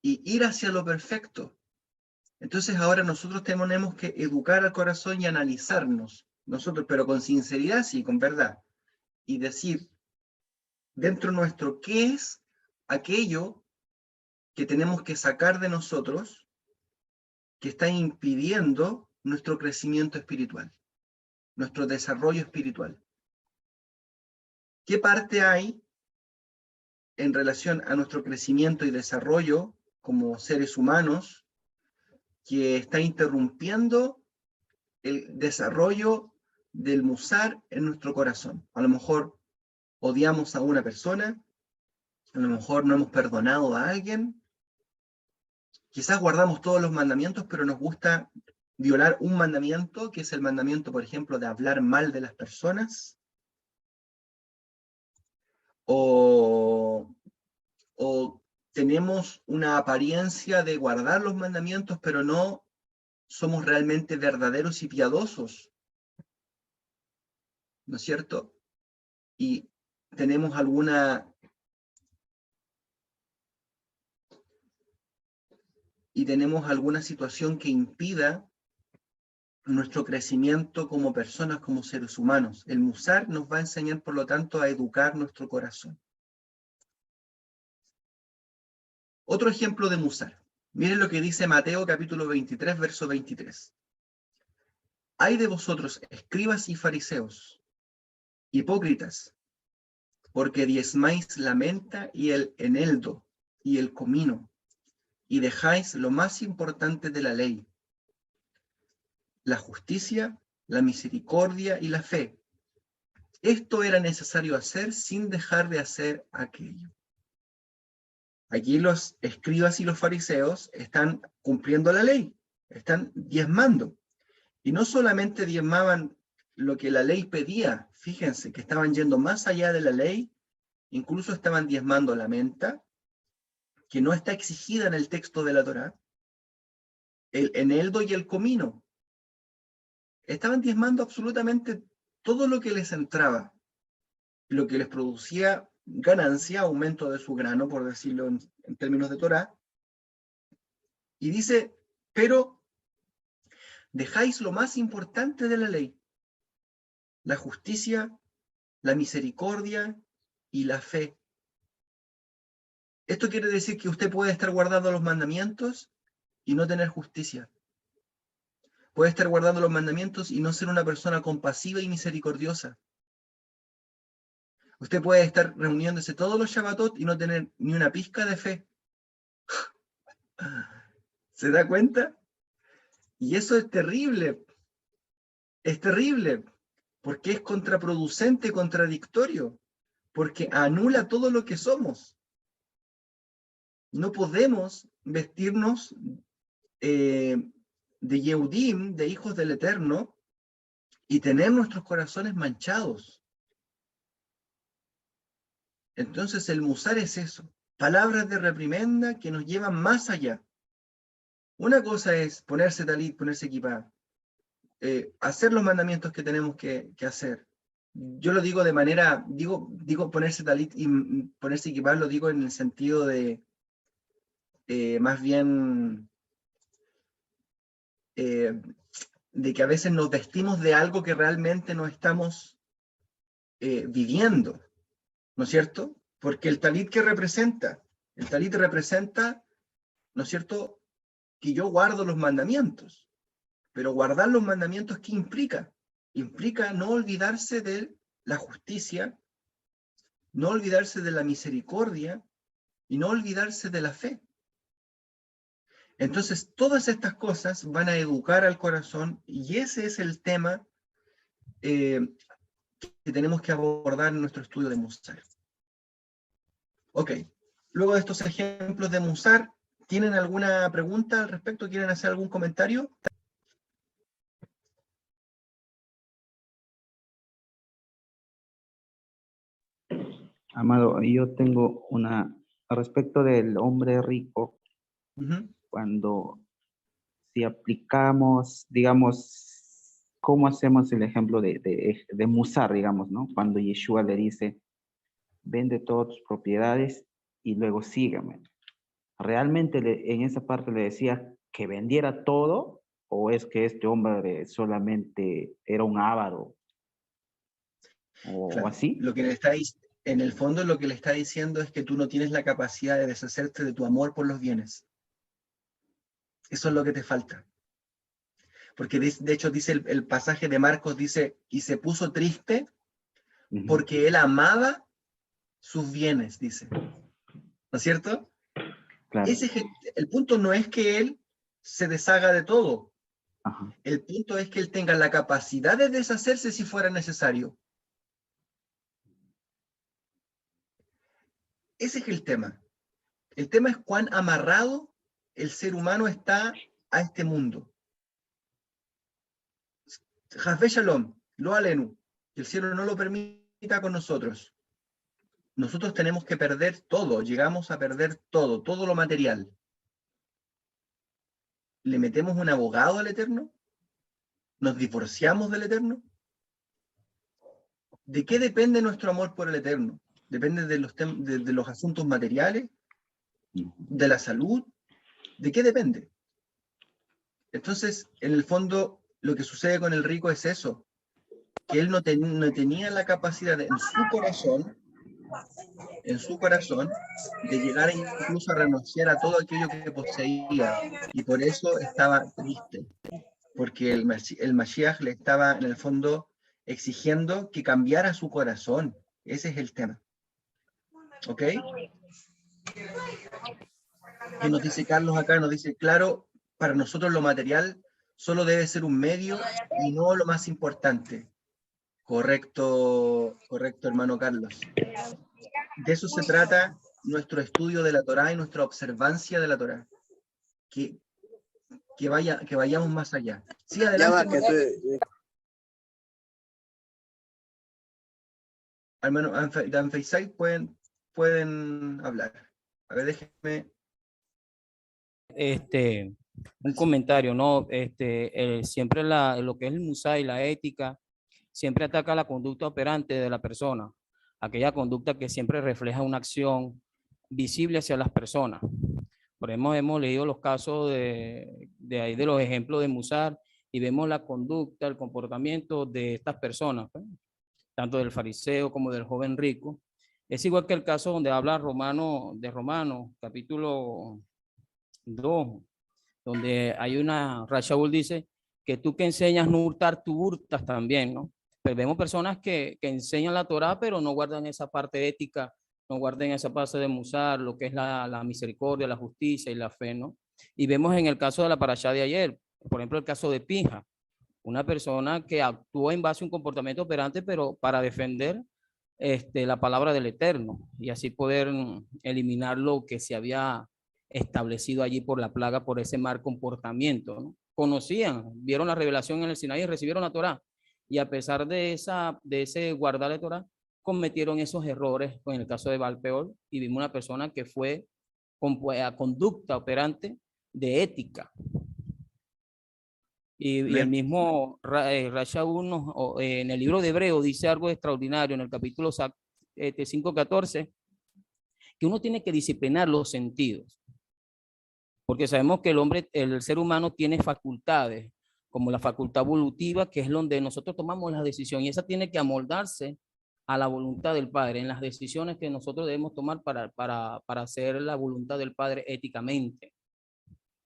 y ir hacia lo perfecto. Entonces ahora nosotros tenemos que educar al corazón y analizarnos, nosotros, pero con sinceridad, sí, con verdad, y decir dentro nuestro qué es aquello que tenemos que sacar de nosotros que está impidiendo nuestro crecimiento espiritual, nuestro desarrollo espiritual. ¿Qué parte hay en relación a nuestro crecimiento y desarrollo como seres humanos que está interrumpiendo el desarrollo del Musar en nuestro corazón? A lo mejor odiamos a una persona, a lo mejor no hemos perdonado a alguien, quizás guardamos todos los mandamientos, pero nos gusta violar un mandamiento, que es el mandamiento, por ejemplo, de hablar mal de las personas, o tenemos una apariencia de guardar los mandamientos, pero no somos realmente verdaderos y piadosos, ¿no es cierto? Y tenemos alguna situación que impida nuestro crecimiento como personas, como seres humanos. El Musar nos va a enseñar, por lo tanto, a educar nuestro corazón. Otro ejemplo de Musar. Miren lo que dice Mateo capítulo 23, verso 23. Ay de vosotros, escribas y fariseos, hipócritas, porque diezmáis la menta y el eneldo y el comino, y dejáis lo más importante de la ley, la justicia, la misericordia y la fe. Esto era necesario hacer sin dejar de hacer aquello. Aquí los escribas y los fariseos están cumpliendo la ley, están diezmando. Y no solamente diezmaban lo que la ley pedía, fíjense que estaban yendo más allá de la ley, incluso estaban diezmando la menta, que no está exigida en el texto de la Torá, el eneldo y el comino. estaban diezmando absolutamente todo lo que les entraba, lo que les producía ganancia, aumento de su grano, por decirlo en términos de Torá. Y dice, pero dejáis lo más importante de la ley, la justicia, la misericordia y la fe. Esto quiere decir que usted puede estar guardando los mandamientos y no tener justicia. Puede estar guardando los mandamientos y no ser una persona compasiva y misericordiosa. Usted puede estar reuniéndose todos los Shabbatot y no tener ni una pizca de fe. ¿Se da cuenta? Y eso es terrible. Es terrible, porque es contraproducente, contradictorio, porque anula todo lo que somos. No podemos vestirnos de Yehudim, de hijos del Eterno, y tener nuestros corazones manchados. Entonces el musar es eso, palabras de reprimenda que nos llevan más allá. Una cosa es ponerse talit, ponerse equipar, hacer los mandamientos que tenemos que hacer. Yo lo digo de manera, digo ponerse talit y ponerse equipar, lo digo en el sentido de, más bien, de que a veces nos vestimos de algo que realmente no estamos viviendo, ¿no es cierto? Porque el talit que representa, el talit representa, ¿no es cierto?, que yo guardo los mandamientos. Pero guardar los mandamientos, ¿qué implica? Implica no olvidarse de la justicia, no olvidarse de la misericordia y no olvidarse de la fe. Entonces, todas estas cosas van a educar al corazón y ese es el tema que tenemos que abordar en nuestro estudio de Musar. Ok, luego de estos ejemplos de Musar, ¿tienen alguna pregunta al respecto? ¿Quieren hacer algún comentario? Amado, yo tengo una, respecto del hombre rico, cuando si aplicamos, digamos, ¿cómo hacemos el ejemplo de Musar, digamos, ¿no? Cuando Yeshua le dice, vende todas tus propiedades y luego sígame. ¿Realmente en esa parte le decía que vendiera todo o es que este hombre solamente era un avaro o Claro, así? lo que le está, en el fondo lo que le está diciendo es que tú no tienes la capacidad de deshacerte de tu amor por los bienes. Eso es lo que te falta. Porque de hecho dice el pasaje de Marcos, dice, y se puso triste porque él amaba sus bienes, dice. ¿No es cierto? Claro. El punto no es que él se deshaga de todo. Ajá. El punto es que él tenga la capacidad de deshacerse si fuera necesario. Ese es el tema. El tema es cuán amarrado el ser humano está a este mundo. Jafé Shalom, lo alenu, que el cielo no lo permita con nosotros. Nosotros tenemos que perder todo, llegamos a perder todo, todo lo material. ¿Le metemos un abogado al Eterno? ¿Nos divorciamos del Eterno? ¿De qué depende nuestro amor por el Eterno? ¿Depende de los asuntos materiales? ¿De la salud? ¿De qué depende? Entonces, en el fondo, lo que sucede con el rico es eso, que él no tenía la capacidad en su corazón, de llegar incluso a renunciar a todo aquello que poseía, y por eso estaba triste, porque el Mashiach le estaba, en el fondo, exigiendo que cambiara su corazón. Ese es el tema. ¿Ok? ¿Qué nos dice Carlos acá? Nos dice, claro, para nosotros lo material solo debe ser un medio y no lo más importante. Correcto, correcto, hermano Carlos. De eso se trata nuestro estudio de la Torá y nuestra observancia de la Torá. Que vayamos más allá. Sí, adelante. Hermano Dan Feisai, pueden hablar. A ver, déjenme. Un comentario, ¿no? Siempre lo que es el Musar y la ética, siempre ataca la conducta operante de la persona, aquella conducta que siempre refleja una acción visible hacia las personas. Por ejemplo, hemos leído los casos de ahí, de los ejemplos de Musar, y vemos la conducta, el comportamiento de estas personas, pues, tanto del fariseo como del joven rico. Es igual que el caso donde habla Romanos, capítulo 2, donde hay una, Rashaul dice que tú que enseñas no hurtar, tú hurtas también, ¿no? Pero vemos personas que enseñan la Torá, pero no guardan esa parte ética, no guardan esa parte de Musar, lo que es la misericordia, la justicia y la fe, ¿no? Y vemos en el caso de la parashá de ayer, por ejemplo, el caso de Pinja, una persona que actuó en base a un comportamiento operante, pero para defender la palabra del Eterno y así poder eliminar lo que se había establecido allí por la plaga, por ese mal comportamiento, ¿no? Conocían, vieron la revelación en el Sinaí y recibieron la Torá, y a pesar de ese guardar la Torá, cometieron esos errores, en el caso de Valpeor, y vimos una persona que fue con conducta operante de ética. Y el mismo Rasha 1 en el libro de Hebreo dice algo extraordinario en el capítulo 5:14, que uno tiene que disciplinar los sentidos, porque sabemos que el ser humano tiene facultades, como la facultad evolutiva, que es donde nosotros tomamos la decisión, y esa tiene que amoldarse a la voluntad del Padre, en las decisiones que nosotros debemos tomar para hacer la voluntad del Padre éticamente.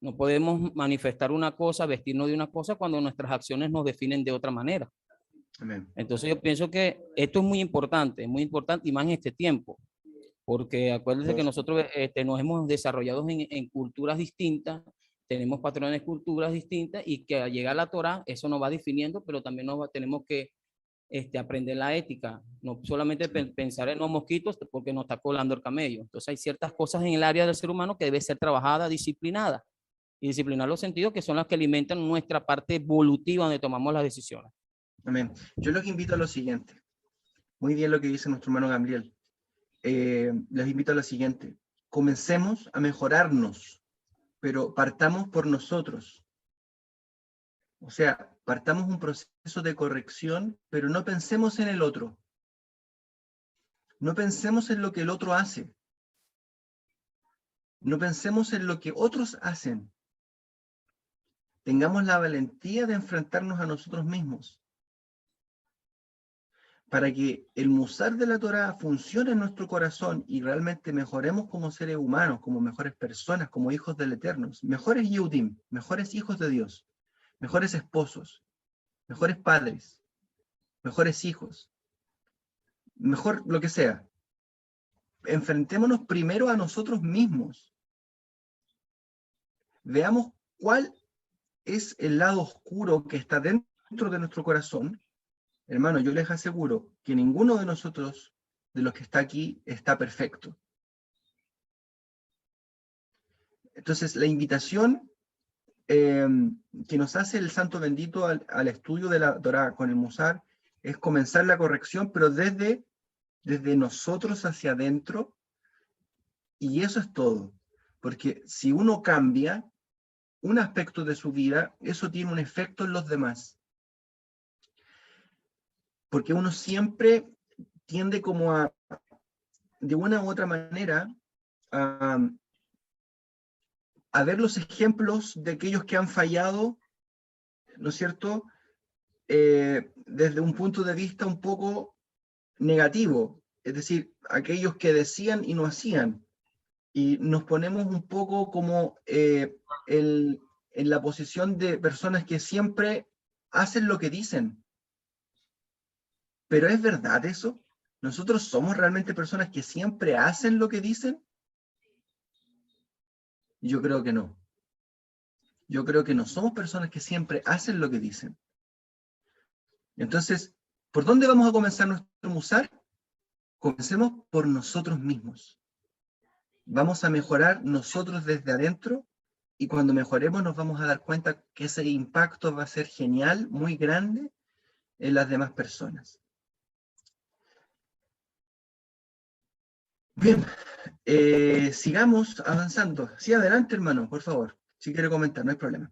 No podemos manifestar una cosa, vestirnos de una cosa, cuando nuestras acciones nos definen de otra manera. Amén. Entonces yo pienso que esto es muy importante y más en este tiempo, porque acuérdense que nosotros nos hemos desarrollado en culturas distintas, tenemos patrones de culturas distintas, y que al llegar a la Torá, eso nos va definiendo, pero también tenemos que aprender la ética, no solamente pensar en los mosquitos porque nos está colando el camello. Entonces hay ciertas cosas en el área del ser humano que debe ser trabajada, disciplinada, y disciplinar los sentidos, que son las que alimentan nuestra parte evolutiva donde tomamos las decisiones. Amén. Yo los invito a lo siguiente. Muy bien lo que dice nuestro hermano Gabriel. Les invito a lo siguiente. Comencemos a mejorarnos, pero partamos por nosotros. O sea, partamos un proceso de corrección, pero no pensemos en el otro. No pensemos en lo que el otro hace. No pensemos en lo que otros hacen. Tengamos la valentía de enfrentarnos a nosotros mismos, para que el musar de la Torá funcione en nuestro corazón y realmente mejoremos como seres humanos, como mejores personas, como hijos del Eterno, mejores Yehudim, mejores hijos de Dios, mejores esposos, mejores padres, mejores hijos, mejor lo que sea. Enfrentémonos primero a nosotros mismos. Veamos cuál es el lado oscuro que está dentro de nuestro corazón. Hermano, yo les aseguro que ninguno de nosotros, de los que está aquí, está perfecto. Entonces, la invitación que nos hace el Santo Bendito al estudio de la Torá con el Musar es comenzar la corrección, pero desde nosotros hacia adentro, y eso es todo. Porque si uno cambia un aspecto de su vida, eso tiene un efecto en los demás. Porque uno siempre tiende como a, de una u otra manera, a ver los ejemplos de aquellos que han fallado, ¿no es cierto?, desde un punto de vista un poco negativo, es decir, aquellos que decían y no hacían, y nos ponemos un poco como en la posición de personas que siempre hacen lo que dicen. ¿Pero es verdad eso? ¿Nosotros somos realmente personas que siempre hacen lo que dicen? Yo creo que no. Yo creo que no somos personas que siempre hacen lo que dicen. Entonces, ¿por dónde vamos a comenzar nuestro musar? Comencemos por nosotros mismos. Vamos a mejorar nosotros desde adentro, y cuando mejoremos nos vamos a dar cuenta que ese impacto va a ser genial, muy grande en las demás personas. Bien, sigamos avanzando. Sí, adelante, hermano, por favor. Si quiere comentar, no hay problema.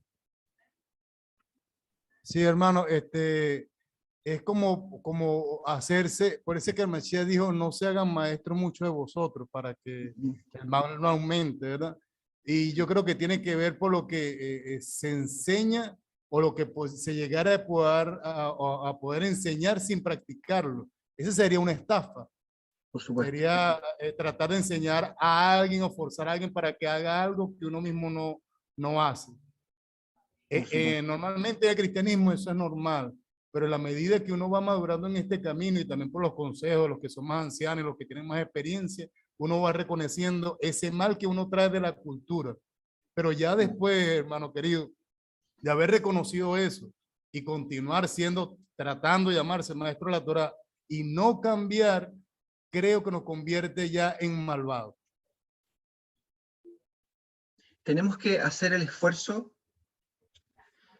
Sí, hermano, es como hacerse, por eso que el Mesías dijo, no se hagan maestros muchos de vosotros, para que el mal no aumente, ¿verdad? Y yo creo que tiene que ver por lo que se enseña o lo que pues, se llegara a poder enseñar sin practicarlo. Esa sería una estafa. Por supuesto. Sería tratar de enseñar a alguien o forzar a alguien para que haga algo que uno mismo no hace. Normalmente en el cristianismo eso es normal, pero en la medida que uno va madurando en este camino y también por los consejos, los que son más ancianos, los que tienen más experiencia, uno va reconociendo ese mal que uno trae de la cultura. Pero ya después, hermano querido, de haber reconocido eso y continuar tratando de llamarse maestro de la Torá y no cambiar, creo que nos convierte ya en malvados. Tenemos que hacer el esfuerzo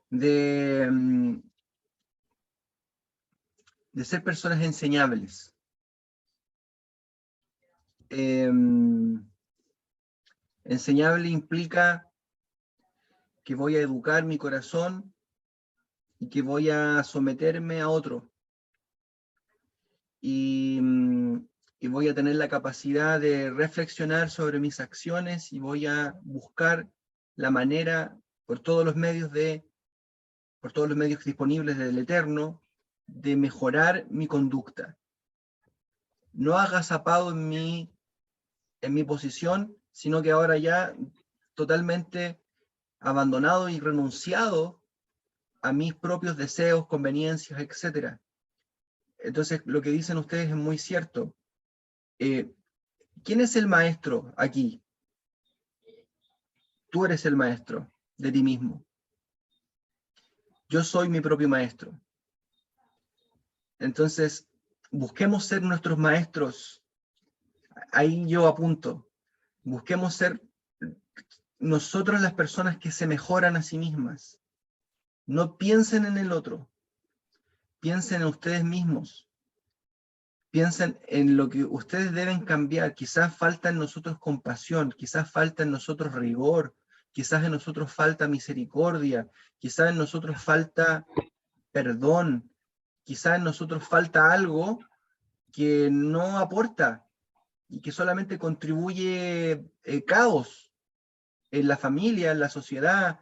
de ser personas enseñables. Enseñable implica que voy a educar mi corazón y que voy a someterme a otro. Y voy a tener la capacidad de reflexionar sobre mis acciones y voy a buscar la manera por todos los medios disponibles del Eterno de mejorar mi conducta. No agazapado en mi posición, sino que ahora ya totalmente abandonado y renunciado a mis propios deseos, conveniencias, etc. Entonces, lo que dicen ustedes es muy cierto. ¿Quién es el maestro aquí? Tú eres el maestro de ti mismo. Yo soy mi propio maestro. Entonces, busquemos ser nuestros maestros. Ahí yo apunto. Busquemos ser nosotros las personas que se mejoran a sí mismas. No piensen en el otro. Piensen en ustedes mismos. Piensen en lo que ustedes deben cambiar. Quizás falta en nosotros compasión, quizás falta en nosotros rigor, quizás en nosotros falta misericordia, quizás en nosotros falta perdón, quizás en nosotros falta algo que no aporta y que solamente contribuye caos en la familia, en la sociedad.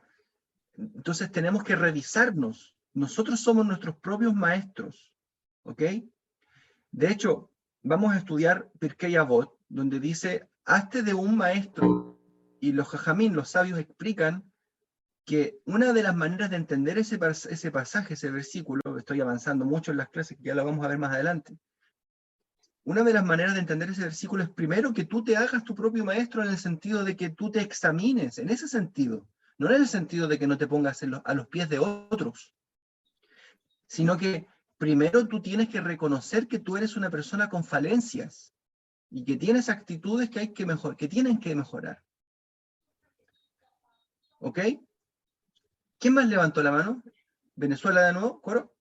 Entonces tenemos que revisarnos. Nosotros somos nuestros propios maestros, ¿ok? De hecho, vamos a estudiar Pirkei Avot, donde dice, hazte de un maestro. Y los jajamín, los sabios, explican que una de las maneras de entender ese pasaje, ese versículo, estoy avanzando mucho en las clases, que ya lo vamos a ver más adelante, una de las maneras de entender ese versículo es primero que tú te hagas tu propio maestro en el sentido de que tú te examines, en ese sentido, no en el sentido de que no te pongas a los pies de otros, sino que primero tú tienes que reconocer que tú eres una persona con falencias y que tienes actitudes que tienen que mejorar. ¿Ok? ¿Quién más levantó la mano? ¿Venezuela de nuevo? ¿Coro?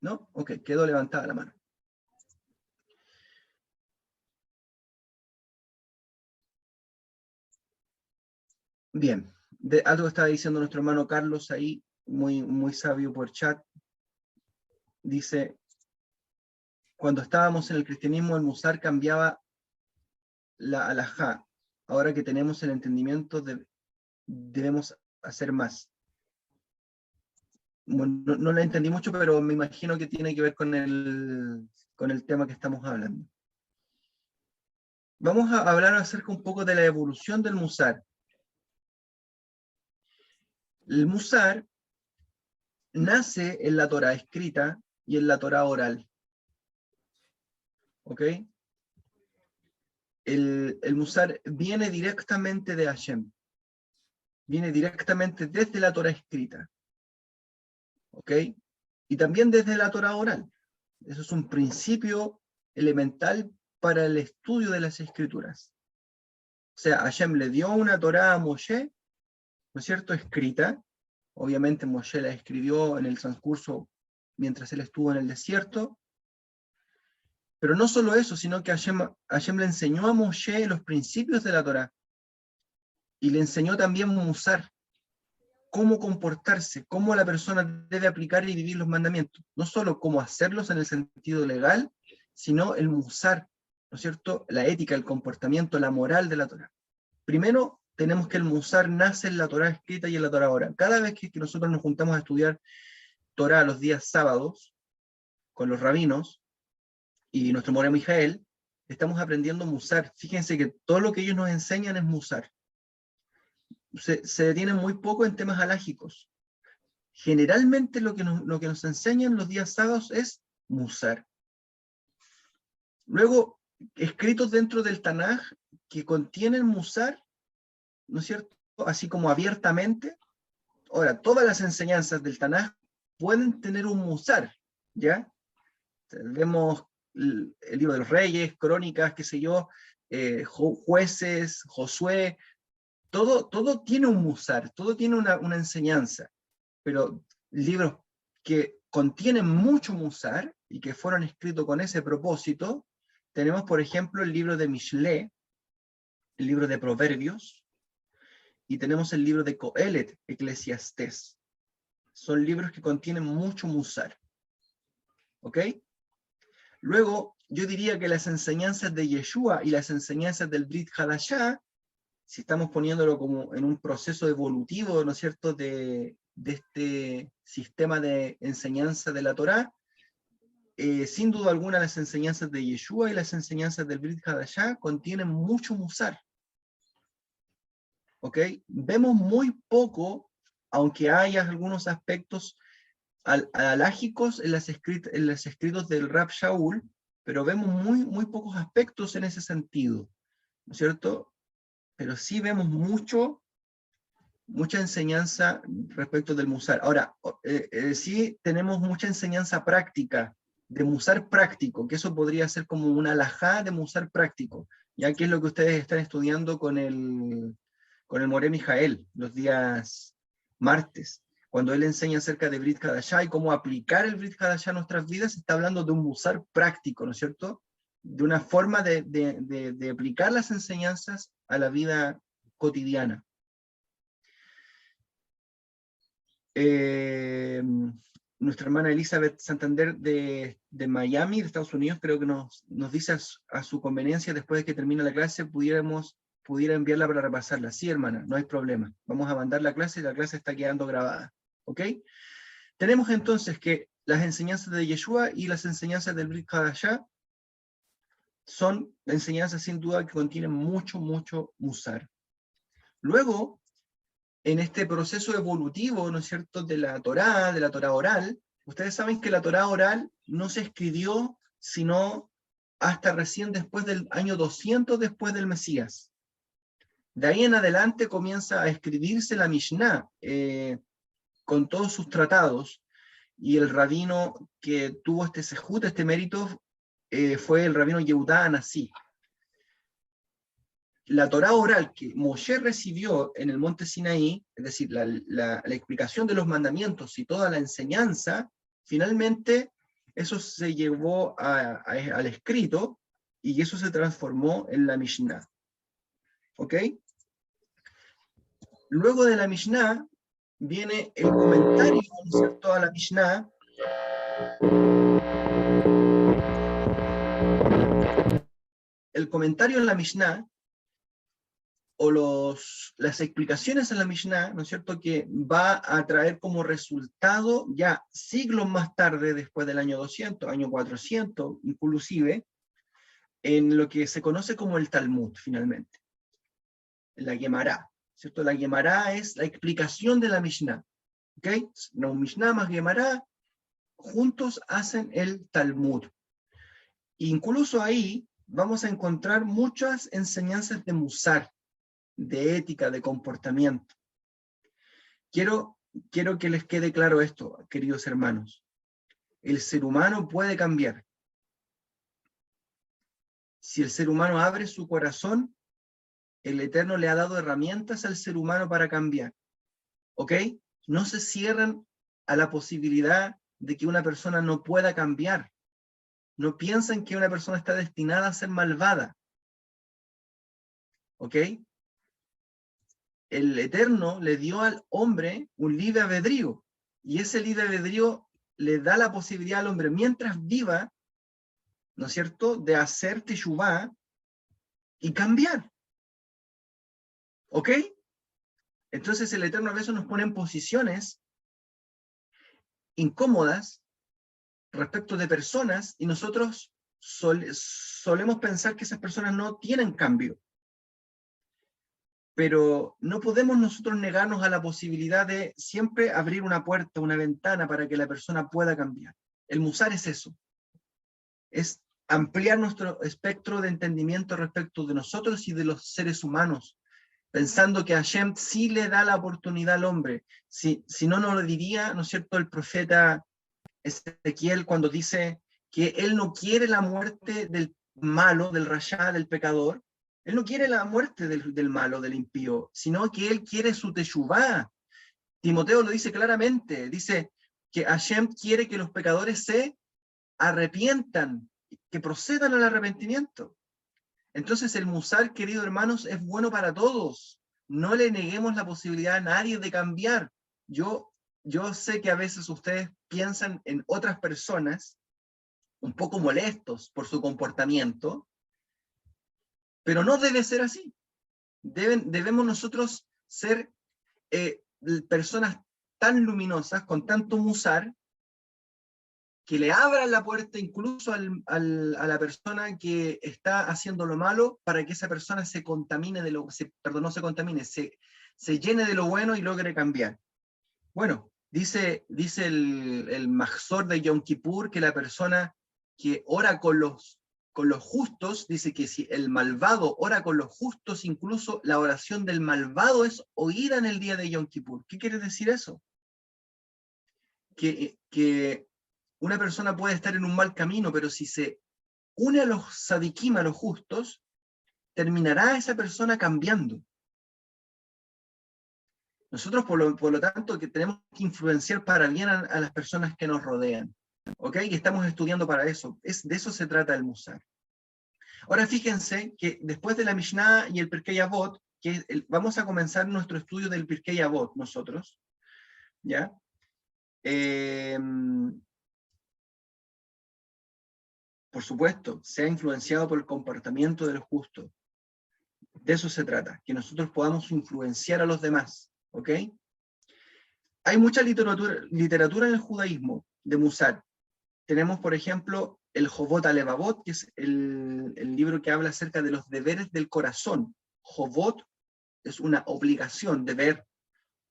¿No? Ok, quedó levantada la mano. Bien, algo estaba diciendo nuestro hermano Carlos ahí, muy, muy sabio por chat. Dice, cuando estábamos en el cristianismo, el musar cambiaba la alajá. Ahora que tenemos el entendimiento, debemos hacer más. Bueno, no la entendí mucho, pero me imagino que tiene que ver con el tema que estamos hablando. Vamos a hablar acerca un poco de la evolución del musar. El musar nace en la Torá escrita y en la Torá oral. ¿Ok? El musar viene directamente de Hashem. Viene directamente desde la Torá escrita. ¿Ok? Y también desde la Torá oral. Eso es un principio elemental para el estudio de las escrituras. O sea, Hashem le dio una Torá a Moshe, ¿no es cierto?, escrita. Obviamente Moshe la escribió en el transcurso mientras él estuvo en el desierto. Pero no solo eso, sino que Hashem le enseñó a Moshe los principios de la Torá. y le enseñó también musar, cómo comportarse, cómo la persona debe aplicar y vivir los mandamientos. No solo cómo hacerlos en el sentido legal, sino el musar, ¿no es cierto? La ética, el comportamiento, la moral de la Torá. Primero, tenemos que el musar nace en la Torá escrita y en la Torá oral. Cada vez que nosotros nos juntamos a estudiar Torá los días sábados, con los rabinos y nuestro Moré Mijael, estamos aprendiendo musar. Fíjense que todo lo que ellos nos enseñan es musar. Se detienen muy poco en temas halágicos. Generalmente lo que nos enseñan los días sábados es musar. Luego, escritos dentro del Tanaj que contienen musar, ¿no es cierto? Así como abiertamente. Ahora, todas las enseñanzas del Tanaj pueden tener un musar, ¿ya? Vemos el libro de los Reyes, Crónicas, qué sé yo, Jueces, Josué, todo tiene un musar, todo tiene una enseñanza, pero libros que contienen mucho musar y que fueron escritos con ese propósito, tenemos por ejemplo el libro de Mishle, el libro de Proverbios, y tenemos el libro de Coelet, Eclesiastés. Son libros que contienen mucho musar. ¿Ok? Luego, yo diría que las enseñanzas de Yeshua y las enseñanzas del Brit Hadashah, si estamos poniéndolo como en un proceso evolutivo, ¿no es cierto?, de este sistema de enseñanza de la Torá, sin duda alguna las enseñanzas de Yeshua y las enseñanzas del Brit Hadashah contienen mucho musar. ¿Ok? Vemos muy poco, aunque haya algunos aspectos alágicos en los escritos del Rab Shaul, pero vemos muy pocos aspectos en ese sentido, ¿no es cierto? Pero sí vemos mucha enseñanza respecto del musar. Ahora, sí tenemos mucha enseñanza práctica, de musar práctico, que eso podría ser como una alajá de musar práctico, ya que es lo que ustedes están estudiando con el Moré Mijael, los días martes. Cuando él enseña acerca de Brit Hadashah y cómo aplicar el Brit Hadashah a nuestras vidas, está hablando de un musar práctico, ¿no es cierto? De una forma de aplicar las enseñanzas a la vida cotidiana. Nuestra hermana Elizabeth Santander de Miami, de Estados Unidos, creo que nos dice a su conveniencia, después de que termine la clase, pudiera enviarla para repasarla. Sí, hermana, no hay problema. Vamos a mandar la clase y la clase está quedando grabada. ¿Ok? Tenemos entonces que las enseñanzas de Yeshua y las enseñanzas del Brit Hadashah son enseñanzas sin duda que contienen mucho musar. Luego, en este proceso evolutivo, ¿no es cierto?, de la Torá oral, ustedes saben que la Torá oral no se escribió sino hasta recién después del año 200 después del Mesías. De ahí en adelante comienza a escribirse la Mishnah con todos sus tratados, y el rabino que tuvo este sejut, este mérito, fue el rabino Yehudá Anasí. La Torá oral que Moshe recibió en el monte Sinaí, es decir, la explicación de los mandamientos y toda la enseñanza, finalmente eso se llevó al escrito y eso se transformó en la Mishnah. ¿Ok? Luego de la Mishnah viene el comentario, ¿no es cierto?, a la Mishnah. El comentario en la Mishnah, o las explicaciones en la Mishnah, ¿no es cierto?, que va a traer como resultado, ya siglos más tarde, después del año 200, año 400, inclusive, en lo que se conoce como el Talmud, finalmente. La Gemara, ¿cierto? La Gemara es la explicación de la Mishnah. ¿Ok? No, Mishnah más Gemara, juntos hacen el Talmud. Incluso ahí vamos a encontrar muchas enseñanzas de Musar, de ética, de comportamiento. Quiero que les quede claro esto, queridos hermanos. El ser humano puede cambiar. Si el ser humano abre su corazón, el Eterno le ha dado herramientas al ser humano para cambiar. ¿Ok? No se cierran a la posibilidad de que una persona no pueda cambiar. No piensen que una persona está destinada a ser malvada. ¿Ok? el Eterno le dio al hombre un libre albedrío, y ese libre albedrío le da la posibilidad al hombre, mientras viva, ¿no es cierto?, de hacer teshuvá y cambiar. ¿Ok? Entonces el Eterno a veces nos pone en posiciones incómodas respecto de personas, y nosotros solemos pensar que esas personas no tienen cambio. Pero no podemos nosotros negarnos a la posibilidad de siempre abrir una puerta, una ventana para que la persona pueda cambiar. El musar es eso. Es ampliar nuestro espectro de entendimiento respecto de nosotros y de los seres humanos, pensando que Hashem sí le da la oportunidad al hombre. Si no, no lo diría, ¿no es cierto?, el profeta Ezequiel cuando dice que él no quiere la muerte del malo, del rashá, del pecador. Él no quiere la muerte del malo, del impío, sino que él quiere su teshuvá. Timoteo lo dice claramente, dice que Hashem quiere que los pecadores se arrepientan, que procedan al arrepentimiento. Entonces el musar, queridos hermanos, es bueno para todos. No le neguemos la posibilidad a nadie de cambiar. Yo sé que a veces ustedes piensan en otras personas un poco molestos por su comportamiento, pero no debe ser así. Debemos nosotros ser personas tan luminosas, con tanto musar, que le abran la puerta incluso a la persona que está haciendo lo malo, para que esa persona se contamine de lo, no se contamine, se llene de lo bueno y logre cambiar. Bueno, dice el Mahzor de Yom Kippur que la persona que ora con los justos, dice que si el malvado ora con los justos, incluso la oración del malvado es oída en el día de Yom Kippur. ¿Qué quiere decir eso? Que una persona puede estar en un mal camino, pero si se une a los sadikim, a los justos, terminará esa persona cambiando. Nosotros, por lo tanto, que tenemos que influenciar para bien a las personas que nos rodean. ¿Ok? Y estamos estudiando para eso. De eso se trata el musar. Ahora fíjense que después de la Mishnah y el Pirkei Avot, vamos a comenzar nuestro estudio del Pirkei Avot nosotros. ¿Ya? Por supuesto, se ha influenciado por el comportamiento de los justos. De eso se trata, que nosotros podamos influenciar a los demás. ¿Ok? Hay mucha literatura en el judaísmo de musar. Tenemos, por ejemplo, el Jovot Alevavot, que es el libro que habla acerca de los deberes del corazón. Jovot es una obligación, deber.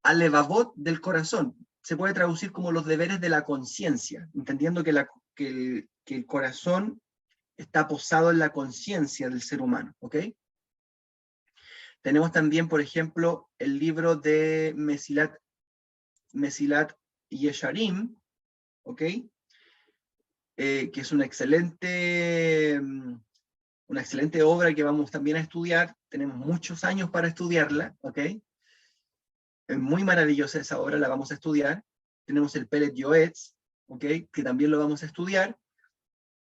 Alevavot, del corazón. Se puede traducir como los deberes de la conciencia, entendiendo que el corazón está posado en la conciencia del ser humano. ¿Ok? Tenemos también, por ejemplo, el libro de Mesilat Yesharim, ¿ok? Que es una excelente obra que vamos también a estudiar. Tenemos muchos años para estudiarla, ¿ok? Es muy maravillosa esa obra, la vamos a estudiar. Tenemos el Pelet Yoetz, ¿ok? Que también lo vamos a estudiar.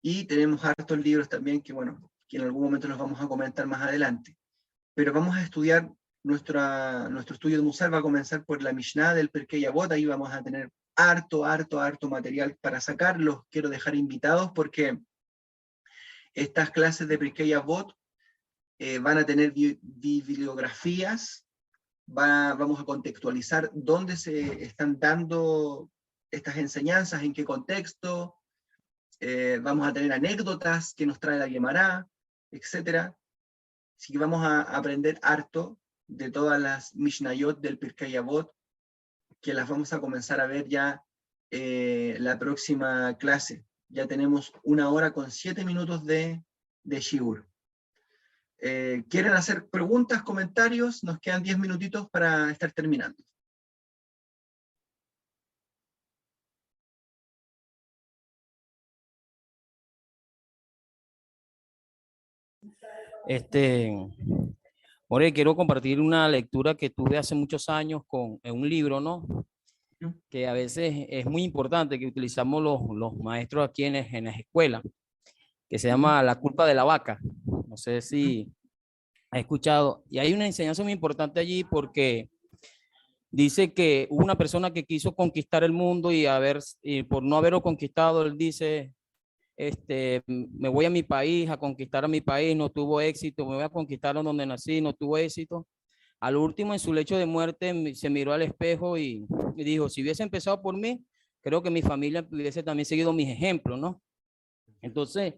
Y tenemos hartos libros también que, bueno, que en algún momento los vamos a comentar más adelante. Pero vamos a estudiar, nuestro estudio de musar va a comenzar por la Mishnah del Pirkei Avot. Ahí vamos a tener harto material para sacarlos. Quiero dejar invitados porque estas clases de Pirkei Avot van a tener bibliografías, vamos a contextualizar dónde se están dando estas enseñanzas, en qué contexto, vamos a tener anécdotas que nos trae la Guemará, etc. Así que vamos a aprender harto de todas las Mishnayot del Pirkei Avot, que las vamos a comenzar a ver ya la próxima clase. Ya tenemos 1 hora con 7 minutos de shiur. ¿Quieren hacer preguntas, comentarios? Nos quedan 10 minutitos para estar terminando. More, quiero compartir una lectura que tuve hace muchos años en un libro, ¿no? Que a veces es muy importante, que utilizamos los maestros aquí en las escuelas, que se llama La culpa de la vaca. No sé si ha escuchado. Y hay una enseñanza muy importante allí porque dice que hubo una persona que quiso conquistar el mundo y por no haberlo conquistado, él dice, me voy a mi país, a conquistar a mi país, no tuvo éxito, me voy a conquistar donde nací, no tuvo éxito. Al último, en su lecho de muerte, se miró al espejo y dijo, si hubiese empezado por mí, creo que mi familia hubiese también seguido mis ejemplos, ¿no? Entonces,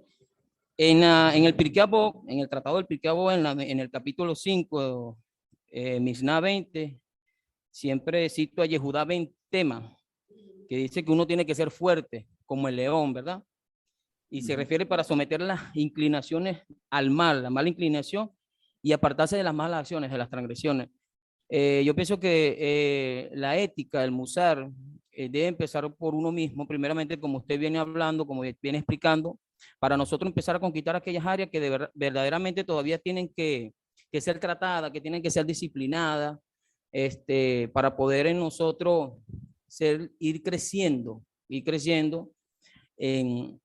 en el Pirkei Avot, en el Tratado del Pirkei Avot, en el capítulo 5, Mishnah 20, siempre cito a Yehudá ben Tema, que dice que uno tiene que ser fuerte, como el león, ¿verdad? Y se refiere para someter las inclinaciones al mal, la mala inclinación, y apartarse de las malas acciones, de las transgresiones. Yo pienso que la ética, el musar, debe empezar por uno mismo, primeramente, como usted viene hablando, como viene explicando, para nosotros empezar a conquistar aquellas áreas que verdaderamente todavía tienen que ser tratadas, que tienen que ser disciplinadas, para poder en nosotros ir creciendo en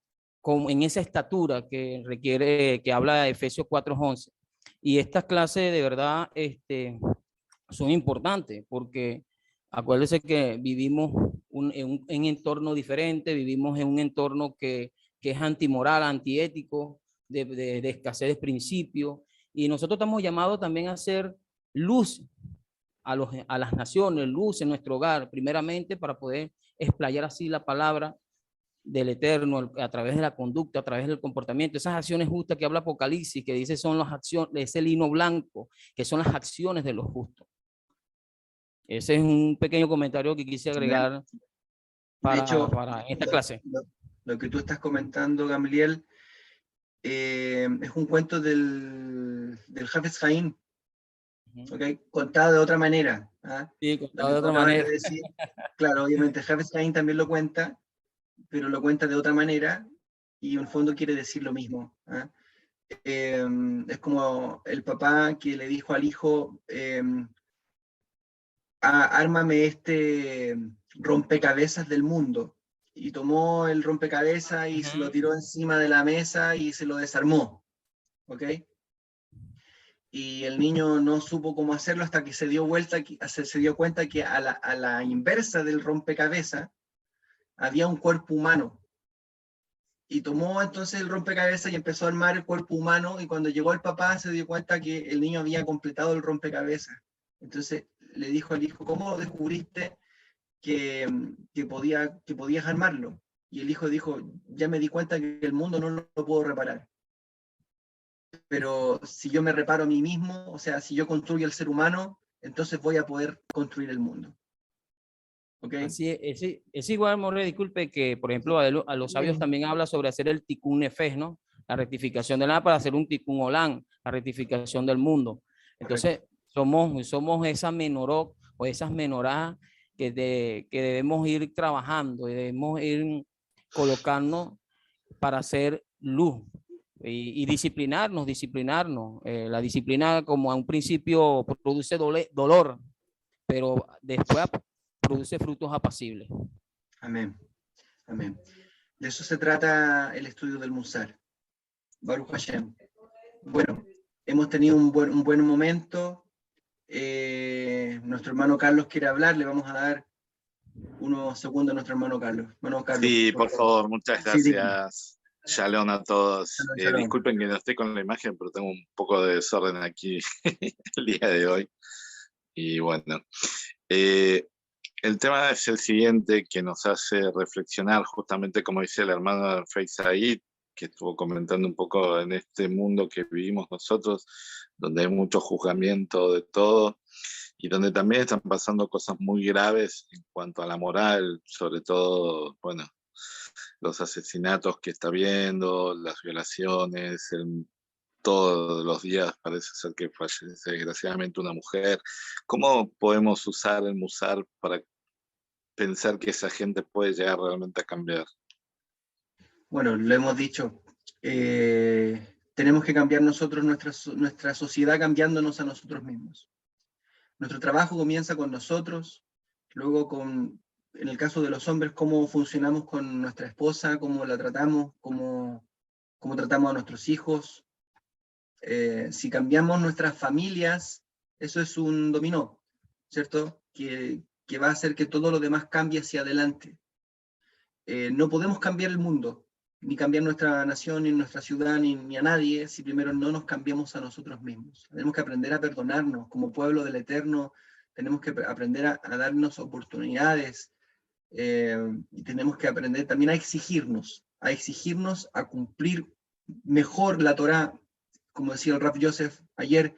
esa estatura que requiere, que habla de Efesios 4:11. Y estas clases de verdad son importantes porque acuérdense que vivimos en un entorno diferente, vivimos en un entorno que es antimoral, antiético, de escasez de principios, y nosotros estamos llamados también a hacer luz a las naciones, luz en nuestro hogar, primeramente para poder explayar así la palabra del Eterno a través de la conducta, a través del comportamiento, esas acciones justas que habla Apocalipsis, que dice son las acciones, ese lino blanco, que son las acciones de los justos. Ese es un pequeño comentario que quise agregar De hecho, para esta clase. Lo que tú estás comentando, Gamliel, es un cuento del Hafez Haim, ¿okay? Contado de otra manera. ¿Ah? Sí, contado de otra manera. Decir, claro, obviamente Hafez Haim también lo cuenta, pero lo cuenta de otra manera y en el fondo quiere decir lo mismo. ¿Ah? Es como el papá que le dijo al hijo, ármame este rompecabezas del mundo. Y tomó el rompecabezas y se lo tiró encima de la mesa y se lo desarmó. ¿Ok? Y el niño no supo cómo hacerlo hasta que se dio cuenta que a la inversa del rompecabezas había un cuerpo humano. Y tomó entonces el rompecabezas y empezó a armar el cuerpo humano, y cuando llegó el papá se dio cuenta que el niño había completado el rompecabezas. Entonces le dijo al hijo, ¿cómo descubriste que podías armarlo? Y el hijo dijo, ya me di cuenta que el mundo no lo puedo reparar. Pero si yo me reparo a mí mismo, o sea, si yo construyo el ser humano, entonces voy a poder construir el mundo. ¿Okay? Así es igual, Morre, disculpe, que por ejemplo a los sabios también habla sobre hacer el tikkun nefesh, ¿no? La rectificación de nada para hacer un tikkun olam, la rectificación del mundo. Entonces, somos esa menorot o esas menorá que debemos ir trabajando, debemos ir colocando para hacer luz y disciplinarnos. La disciplina como a un principio produce dolor, pero después produce frutos apacibles. Amén. Amén. De eso se trata el estudio del Musar. Baruch Hashem. Bueno, hemos tenido un buen momento. Nuestro hermano Carlos quiere hablar, le vamos a dar unos segundos a nuestro hermano Carlos. Sí, por favor, muchas gracias. Sí, Shalom a todos. Shalom. Disculpen que no esté con la imagen, pero tengo un poco de desorden aquí el día de hoy. Y bueno, el tema es el siguiente, que nos hace reflexionar justamente como dice el hermano Said, que estuvo comentando un poco en este mundo que vivimos nosotros, donde hay mucho juzgamiento de todo y donde también están pasando cosas muy graves en cuanto a la moral, sobre todo, bueno, los asesinatos que está habiendo, las violaciones, todos los días parece ser que fallece desgraciadamente una mujer. ¿Cómo podemos usar el musar para pensar que esa gente puede llegar realmente a cambiar? Bueno, lo hemos dicho. Tenemos que cambiar nosotros nuestra sociedad cambiándonos a nosotros mismos. Nuestro trabajo comienza con nosotros, luego en el caso de los hombres, cómo funcionamos con nuestra esposa, cómo la tratamos, cómo tratamos a nuestros hijos, Si cambiamos nuestras familias, eso es un dominó, ¿cierto? Que va a hacer que todo lo demás cambie hacia adelante. No podemos cambiar el mundo, ni cambiar nuestra nación, ni nuestra ciudad, ni a nadie, si primero no nos cambiamos a nosotros mismos. Tenemos que aprender a perdonarnos como pueblo del Eterno, tenemos que aprender a darnos oportunidades, y tenemos que aprender también a exigirnos, a cumplir mejor la Torá, como decía el Rav Yosef ayer,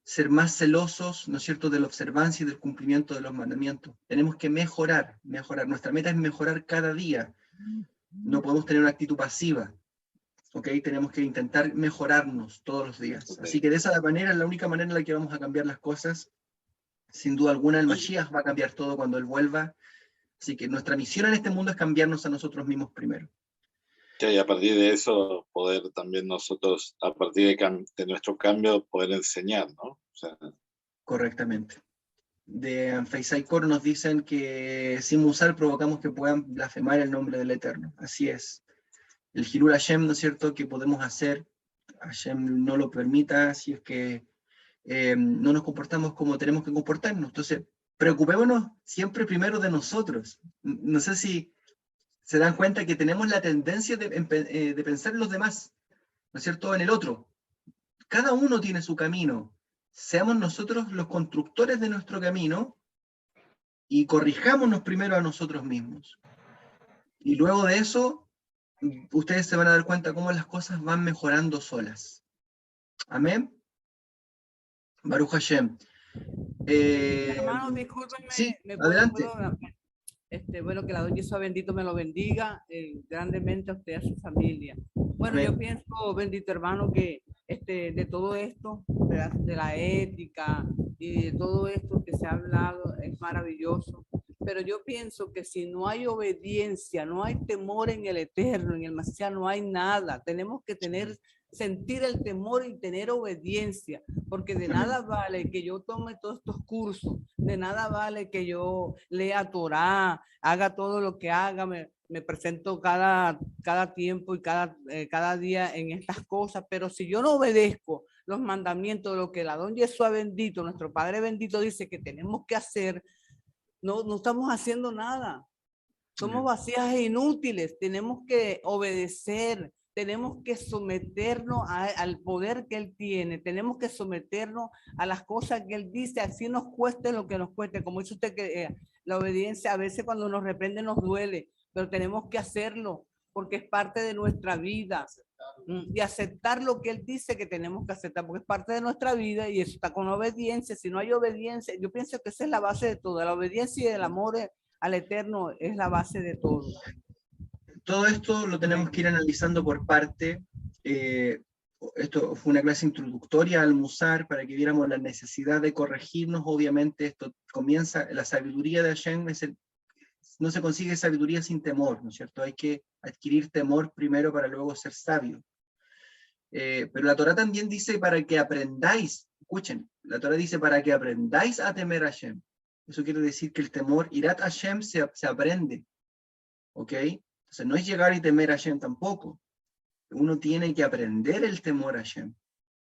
ser más celosos, ¿no es cierto?, de la observancia y del cumplimiento de los mandamientos. Tenemos que mejorar. Nuestra meta es mejorar cada día. No podemos tener una actitud pasiva, ¿ok? Tenemos que intentar mejorarnos todos los días. Ok. Así que de esa manera es la única manera en la que vamos a cambiar las cosas. Sin duda alguna, el Mashiach va a cambiar todo cuando Él vuelva. Así que nuestra misión en este mundo es cambiarnos a nosotros mismos primero. Sí, y a partir de eso, poder también nosotros, a partir de nuestro cambio, poder enseñar, ¿no? O sea, Correctamente. De Anfeisai Kor nos dicen que sin musar provocamos que puedan blasfemar el nombre del Eterno. Así es. El Hilul Hashem, ¿no es cierto?, que podemos hacer, Hashem no lo permita, si es que no nos comportamos como tenemos que comportarnos. Entonces, preocupémonos siempre primero de nosotros. No sé si se dan cuenta que tenemos la tendencia de pensar en los demás, ¿no es cierto?, en el otro. Cada uno tiene su camino. Seamos nosotros los constructores de nuestro camino y corrijámonos primero a nosotros mismos. Y luego de eso, ustedes se van a dar cuenta cómo las cosas van mejorando solas. Amén. Baruch Hashem. Hermano, discúlpenme, Sí, ¿me adelante. bueno, que la doña Jesús bendito me lo bendiga grandemente a usted y a su familia. Bueno, Amén. yo pienso, bendito hermano, que de todo esto, de la ética y de todo esto que se ha hablado, es maravilloso. Pero yo pienso que si no hay obediencia, no hay temor en el Eterno, en el Mashiach, no hay nada. Tenemos que sentir el temor y tener obediencia, porque de nada vale que yo tome todos estos cursos, de nada vale que yo lea Torá, haga todo lo que haga, me presento cada tiempo y cada día en estas cosas, pero si yo no obedezco los mandamientos de lo que la don Yeshua bendito, nuestro Padre bendito dice que tenemos que hacer, no estamos haciendo nada. Somos vacías e inútiles, tenemos que obedecer, tenemos que someternos al poder que Él tiene, tenemos que someternos a las cosas que Él dice, así nos cueste lo que nos cueste. Como dice usted, que la obediencia a veces cuando nos reprende nos duele, pero tenemos que hacerlo porque es parte de nuestra vida. Y aceptar lo que Él dice que tenemos que aceptar, porque es parte de nuestra vida y eso está con obediencia. Si no hay obediencia, yo pienso que esa es la base de todo, la obediencia y el amor al Eterno es la base de todo. Todo esto lo tenemos que ir analizando por parte. Esto fue una clase introductoria al Musar para que viéramos la necesidad de corregirnos. Obviamente esto comienza, la sabiduría de Hashem no se consigue sabiduría sin temor, ¿no es cierto? Hay que adquirir temor primero para luego ser sabio. Pero la Torá también dice para que aprendáis, escuchen, la Torá dice para que aprendáis a temer a Hashem. Eso quiere decir que el temor, Irat Hashem, se aprende, ¿ok? Entonces no es llegar y temer a Hashem tampoco. Uno tiene que aprender el temor a Hashem.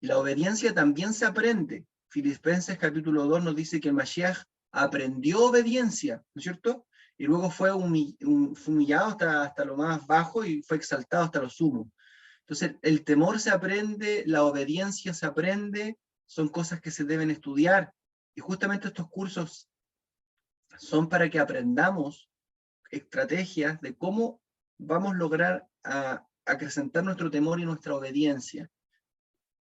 Y la obediencia también se aprende. Filipenses capítulo 2 nos dice que el Mashiach aprendió obediencia, ¿no es cierto? Y luego fue humillado hasta lo más bajo y fue exaltado hasta lo sumo. Entonces el temor se aprende, la obediencia se aprende, son cosas que se deben estudiar. Y justamente estos cursos son para que aprendamos estrategias de cómo vamos a lograr acrecentar nuestro temor y nuestra obediencia.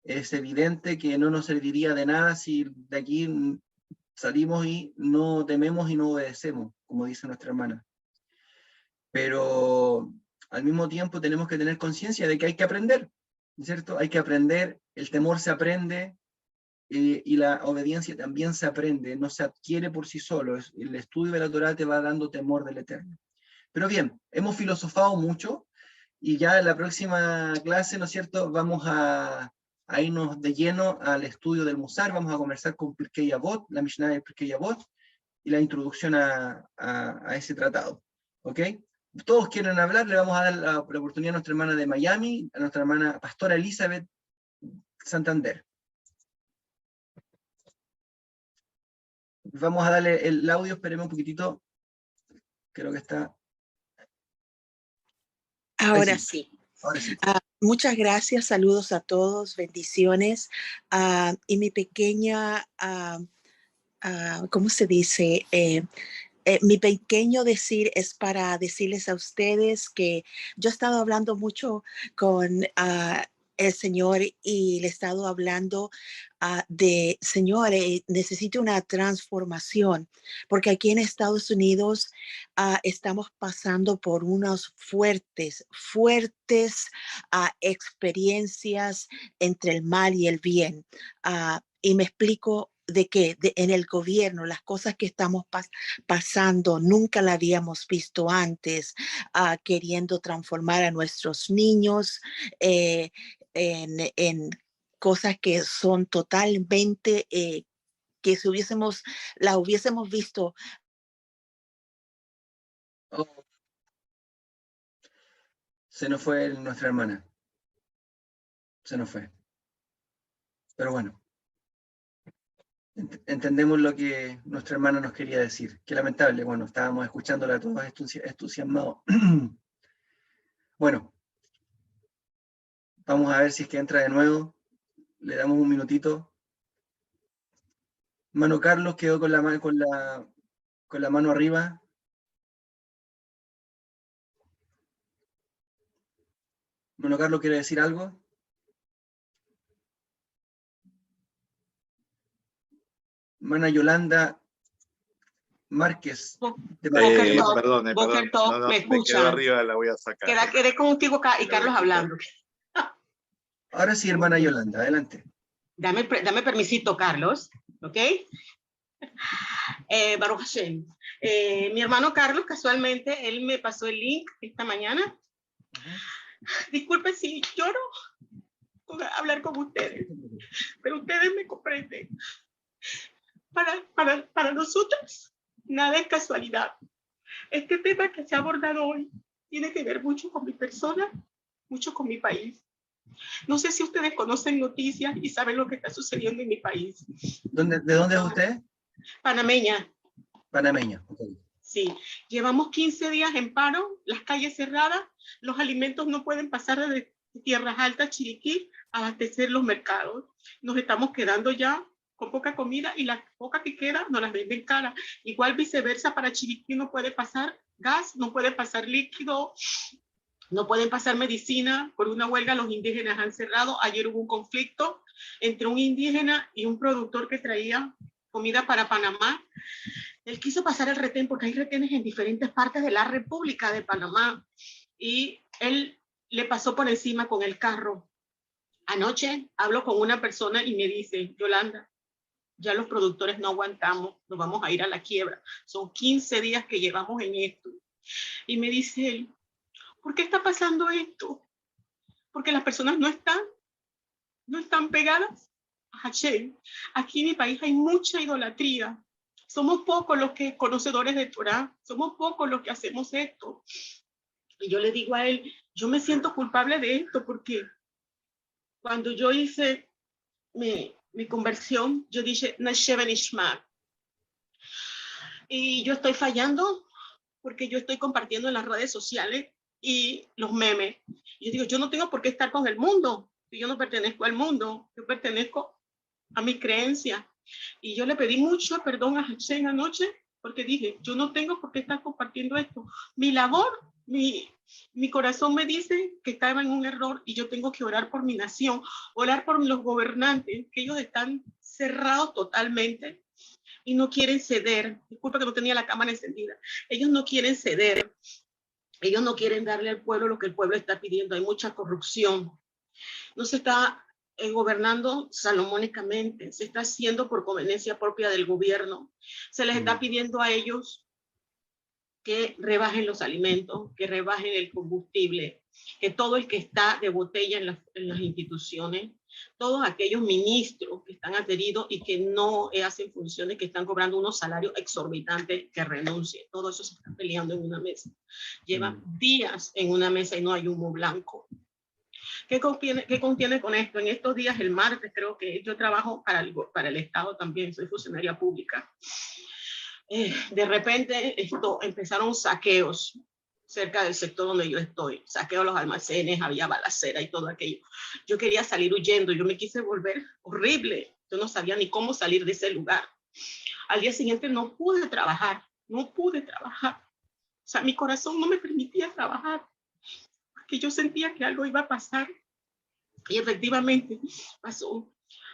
Es evidente que no nos serviría de nada si de aquí salimos y no tememos y no obedecemos, como dice nuestra hermana. Pero al mismo tiempo tenemos que tener conciencia de que hay que aprender, ¿cierto? Hay que aprender, el temor se aprende, y la obediencia también se aprende, no se adquiere por sí solo. El estudio de la Torá te va dando temor del Eterno. Pero bien, hemos filosofado mucho, y ya en la próxima clase, ¿no es cierto?, vamos a irnos de lleno al estudio del Musar, vamos a conversar con Pirkei Avot, la Mishnah de Pirkei Avot, y la introducción a ese tratado. ¿Ok? Todos quieren hablar, le vamos a dar la oportunidad a nuestra hermana de Miami, a nuestra hermana Pastora Elizabeth, Santander. Vamos a darle el audio, esperemos un poquitito. Creo que está. Ahora sí. Ahora sí. Muchas gracias, saludos a todos, bendiciones. Y mi pequeña, ¿cómo se dice? Mi pequeño decir es para decirles a ustedes que yo he estado hablando mucho con el Señor y le he estado hablando de, Señor, necesito una transformación, porque aquí en Estados Unidos estamos pasando por unas fuertes experiencias entre el mal y el bien. Y me explico de que en el gobierno, las cosas que estamos pasando, nunca la habíamos visto antes, queriendo transformar a nuestros niños en cosas que son totalmente, que si la hubiésemos visto. Oh. Se nos fue nuestra hermana. Se nos fue. Pero bueno. Entendemos lo que nuestra hermana nos quería decir. Qué lamentable. Bueno, estábamos escuchándola todos entusiasmados. Bueno. Vamos a ver si es que entra de nuevo. Le damos un minutito. Mano Carlos quedó con la mano arriba. Mano Carlos, ¿quiere decir algo? Mana Yolanda Márquez. Perdón, ¿me me escuchan? quedo arriba, la voy a sacar. Quedé contigo y Carlos hablando. Ahora sí, hermana Yolanda, adelante. Dame permisito, Carlos, ¿ok? Baruch Hashem. Mi hermano Carlos, casualmente, él me pasó el link esta mañana. Disculpen si lloro con hablar con ustedes, pero ustedes me comprenden. Para nosotros, nada es casualidad. Este tema que se ha abordado hoy tiene que ver mucho con mi persona, mucho con mi país. No sé si ustedes conocen noticias y saben lo que está sucediendo en mi país. ¿De dónde es usted? Panameña. Panameña, ok. Sí, llevamos 15 días en paro, las calles cerradas, los alimentos no pueden pasar desde Tierras Altas, Chiriquí, a abastecer los mercados. Nos estamos quedando ya con poca comida y la poca que queda nos las venden cara. Igual viceversa, para Chiriquí no puede pasar gas, no puede pasar líquido, no pueden pasar medicina. Por una huelga los indígenas han cerrado. Ayer hubo un conflicto entre un indígena y un productor que traía comida para Panamá. Él quiso pasar el retén porque hay retenes en diferentes partes de la República de Panamá y él le pasó por encima con el carro. Anoche hablo con una persona y me dice: Yolanda, ya los productores no aguantamos, nos vamos a ir a la quiebra. Son 15 días que llevamos en esto. Y me dice él: ¿por qué está pasando esto? Porque las personas no están pegadas a Hashem. Aquí en mi país hay mucha idolatría. Somos pocos los que conocedores de Torah, somos pocos los que hacemos esto. Y yo le digo a él: yo me siento culpable de esto porque cuando yo hice mi conversión, yo dije Nasheven Ishmael. Y yo estoy fallando porque yo estoy compartiendo en las redes sociales y los memes. Y yo digo, yo no tengo por qué estar con el mundo. Yo no pertenezco al mundo, yo pertenezco a mi creencia. Y yo le pedí mucho perdón a Hashem anoche porque dije, yo no tengo por qué estar compartiendo esto. Mi labor, mi corazón me dice que estaba en un error y yo tengo que orar por mi nación, orar por los gobernantes, que ellos están cerrados totalmente y no quieren ceder. Disculpa que no tenía la cámara encendida. Ellos no quieren ceder. Ellos no quieren darle al pueblo lo que el pueblo está pidiendo. Hay mucha corrupción. No se está gobernando salomónicamente. Se está haciendo por conveniencia propia del gobierno. Se les está pidiendo a ellos que rebajen los alimentos, que rebajen el combustible, que todo el que está de botella en las instituciones, todos aquellos ministros que están adheridos y que no hacen funciones, que están cobrando unos salarios exorbitantes, que renuncien. Todo eso se está peleando en una mesa. Llevan días en una mesa y no hay humo blanco. ¿Qué contiene con esto? En estos días, el martes, creo que yo trabajo para el Estado también, soy funcionaria pública. De repente empezaron saqueos cerca del sector donde yo estoy, saqueo a los almacenes, había balacera y todo aquello. Yo quería salir huyendo, yo me quise volver horrible, yo no sabía ni cómo salir de ese lugar. Al día siguiente no pude trabajar. O sea, mi corazón no me permitía trabajar, porque yo sentía que algo iba a pasar. Y efectivamente pasó.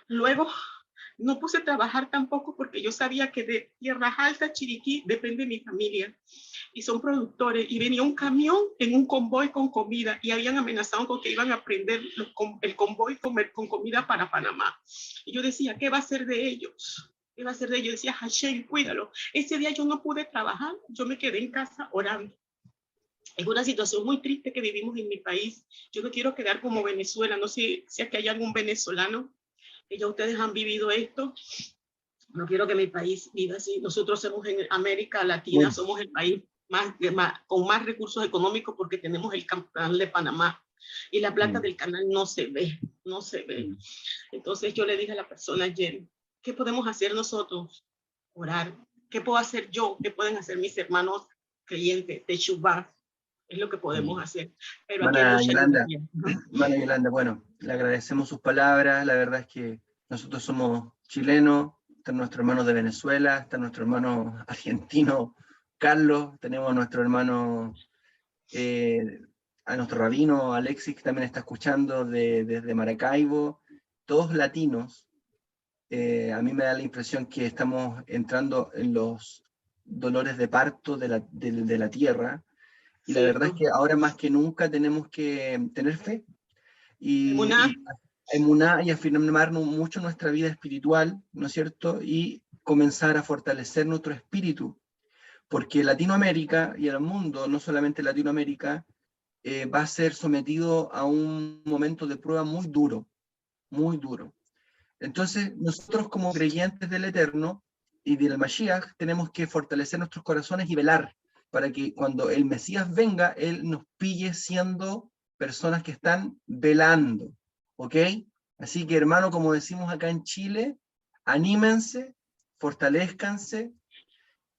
Luego no puse a trabajar tampoco porque yo sabía que de Tierras Altas, Chiriquí, depende mi familia. Y son productores. Y venía un camión en un convoy con comida y habían amenazado con que iban a prender el convoy con comida para Panamá. Y yo decía, ¿qué va a ser de ellos? ¿Qué va a ser de ellos? Decía, Hashem, cuídalo. Ese día yo no pude trabajar. Yo me quedé en casa orando. Es una situación muy triste que vivimos en mi país. Yo no quiero quedar como Venezuela. No sé si aquí hay algún venezolano que ya ustedes han vivido esto. No quiero que mi país viva así. Nosotros somos en América Latina, somos el país con más recursos económicos porque tenemos el canal de Panamá y la plata del canal no se ve. Entonces yo le dije a la persona ayer, ¿qué podemos hacer nosotros? Orar. ¿Qué puedo hacer yo? ¿Qué pueden hacer mis hermanos creyentes? Teshuvá. Es lo que podemos hacer. Pero Hermana Yolanda, bueno, le agradecemos sus palabras. La verdad es que nosotros somos chilenos, están nuestros hermanos de Venezuela, está nuestro hermano argentino Carlos, tenemos a nuestro hermano, a nuestro rabino Alexis, que también está escuchando desde Maracaibo, todos latinos. A mí me da la impresión que estamos entrando en los dolores de parto de la tierra. Y la verdad es que ahora más que nunca tenemos que tener fe y afirmar mucho nuestra vida espiritual, ¿no es cierto? Y comenzar a fortalecer nuestro espíritu, porque Latinoamérica y el mundo, no solamente Latinoamérica, va a ser sometido a un momento de prueba muy duro, muy duro. Entonces, nosotros como creyentes del Eterno y del Mashiach tenemos que fortalecer nuestros corazones y velar para que cuando el Mesías venga, Él nos pille siendo personas que están velando, ¿ok? Así que, hermano, como decimos acá en Chile, anímense, fortalezcanse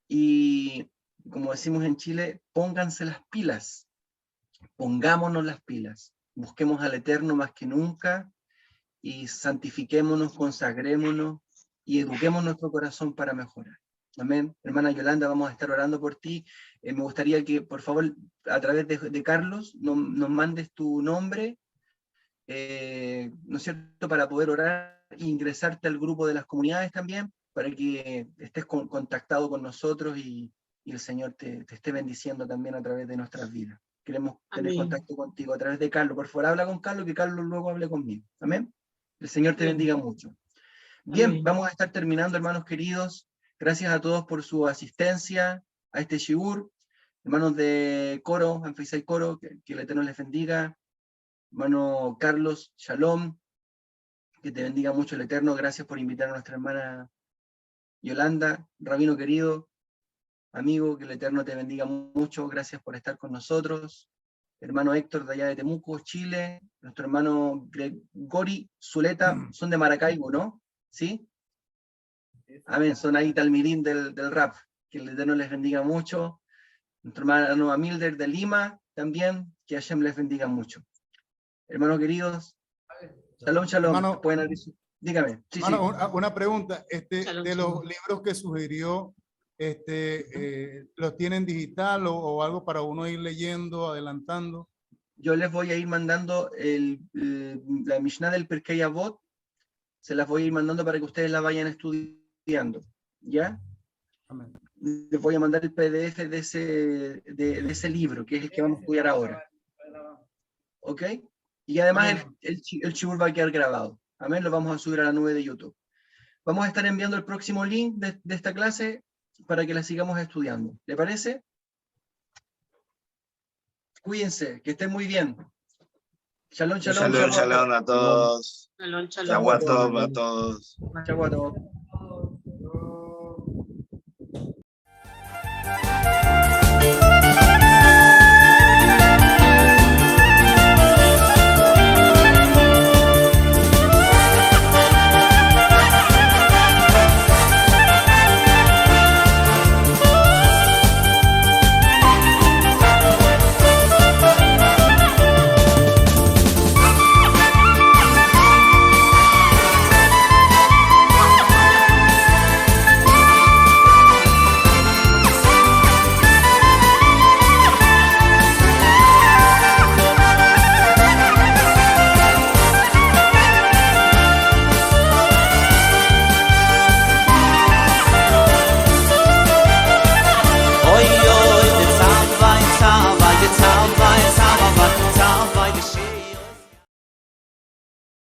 y, como decimos en Chile, pónganse las pilas, pongámonos las pilas, busquemos al Eterno más que nunca y santifiquémonos, consagrémonos y eduquemos nuestro corazón para mejorar. Amén. Hermana Yolanda, vamos a estar orando por ti. Me gustaría que, por favor, a través de Carlos, nos mandes tu nombre, ¿no es cierto?, para poder orar e ingresarte al grupo de las comunidades también, para que estés contactado con nosotros y el Señor te esté bendiciendo también a través de nuestras vidas. Queremos tener contacto contigo a través de Carlos. Por favor, habla con Carlos, que Carlos luego hable conmigo. Amén. El Señor te bendiga mucho. Bien, vamos a estar terminando, hermanos queridos. Gracias a todos por su asistencia a este shiur. Hermanos de coro, Anfisai Coro, que el Eterno les bendiga. Hermano Carlos, Shalom, que te bendiga mucho el Eterno. Gracias por invitar a nuestra hermana Yolanda. Rabino querido, amigo, que el Eterno te bendiga mucho. Gracias por estar con nosotros. Hermano Héctor, de allá de Temuco, Chile. Nuestro hermano Gregori Zuleta, son de Maracaibo, ¿no? ¿Sí? Amén, son ahí talmirín del rap. Que el Eterno les bendiga mucho. Nuestro hermano Amilder de Lima, también, que Hashem les bendiga mucho. Hermanos queridos, shalom, shalom. Hermano, dígame. Sí, hermano, sí. una pregunta. Shalom, de shalom. los libros que sugirió, ¿los tienen digital o algo para uno ir leyendo, adelantando? Yo les voy a ir mandando la Mishnah del Pirkei Avot, se las voy a ir mandando para que ustedes la vayan estudiando, ¿ya? Amén. Les voy a mandar el PDF de ese libro, que es el que vamos a estudiar ahora. ¿Ok? Y además el shibur va a quedar grabado. Amén, lo vamos a subir a la nube de YouTube. Vamos a estar enviando el próximo link de esta clase para que la sigamos estudiando. ¿Le parece? Cuídense, que estén muy bien. Shalom, shalom. Shalom, shalom a todos. Shalom, shalom. Shavuot tov a todos. Chau a todos.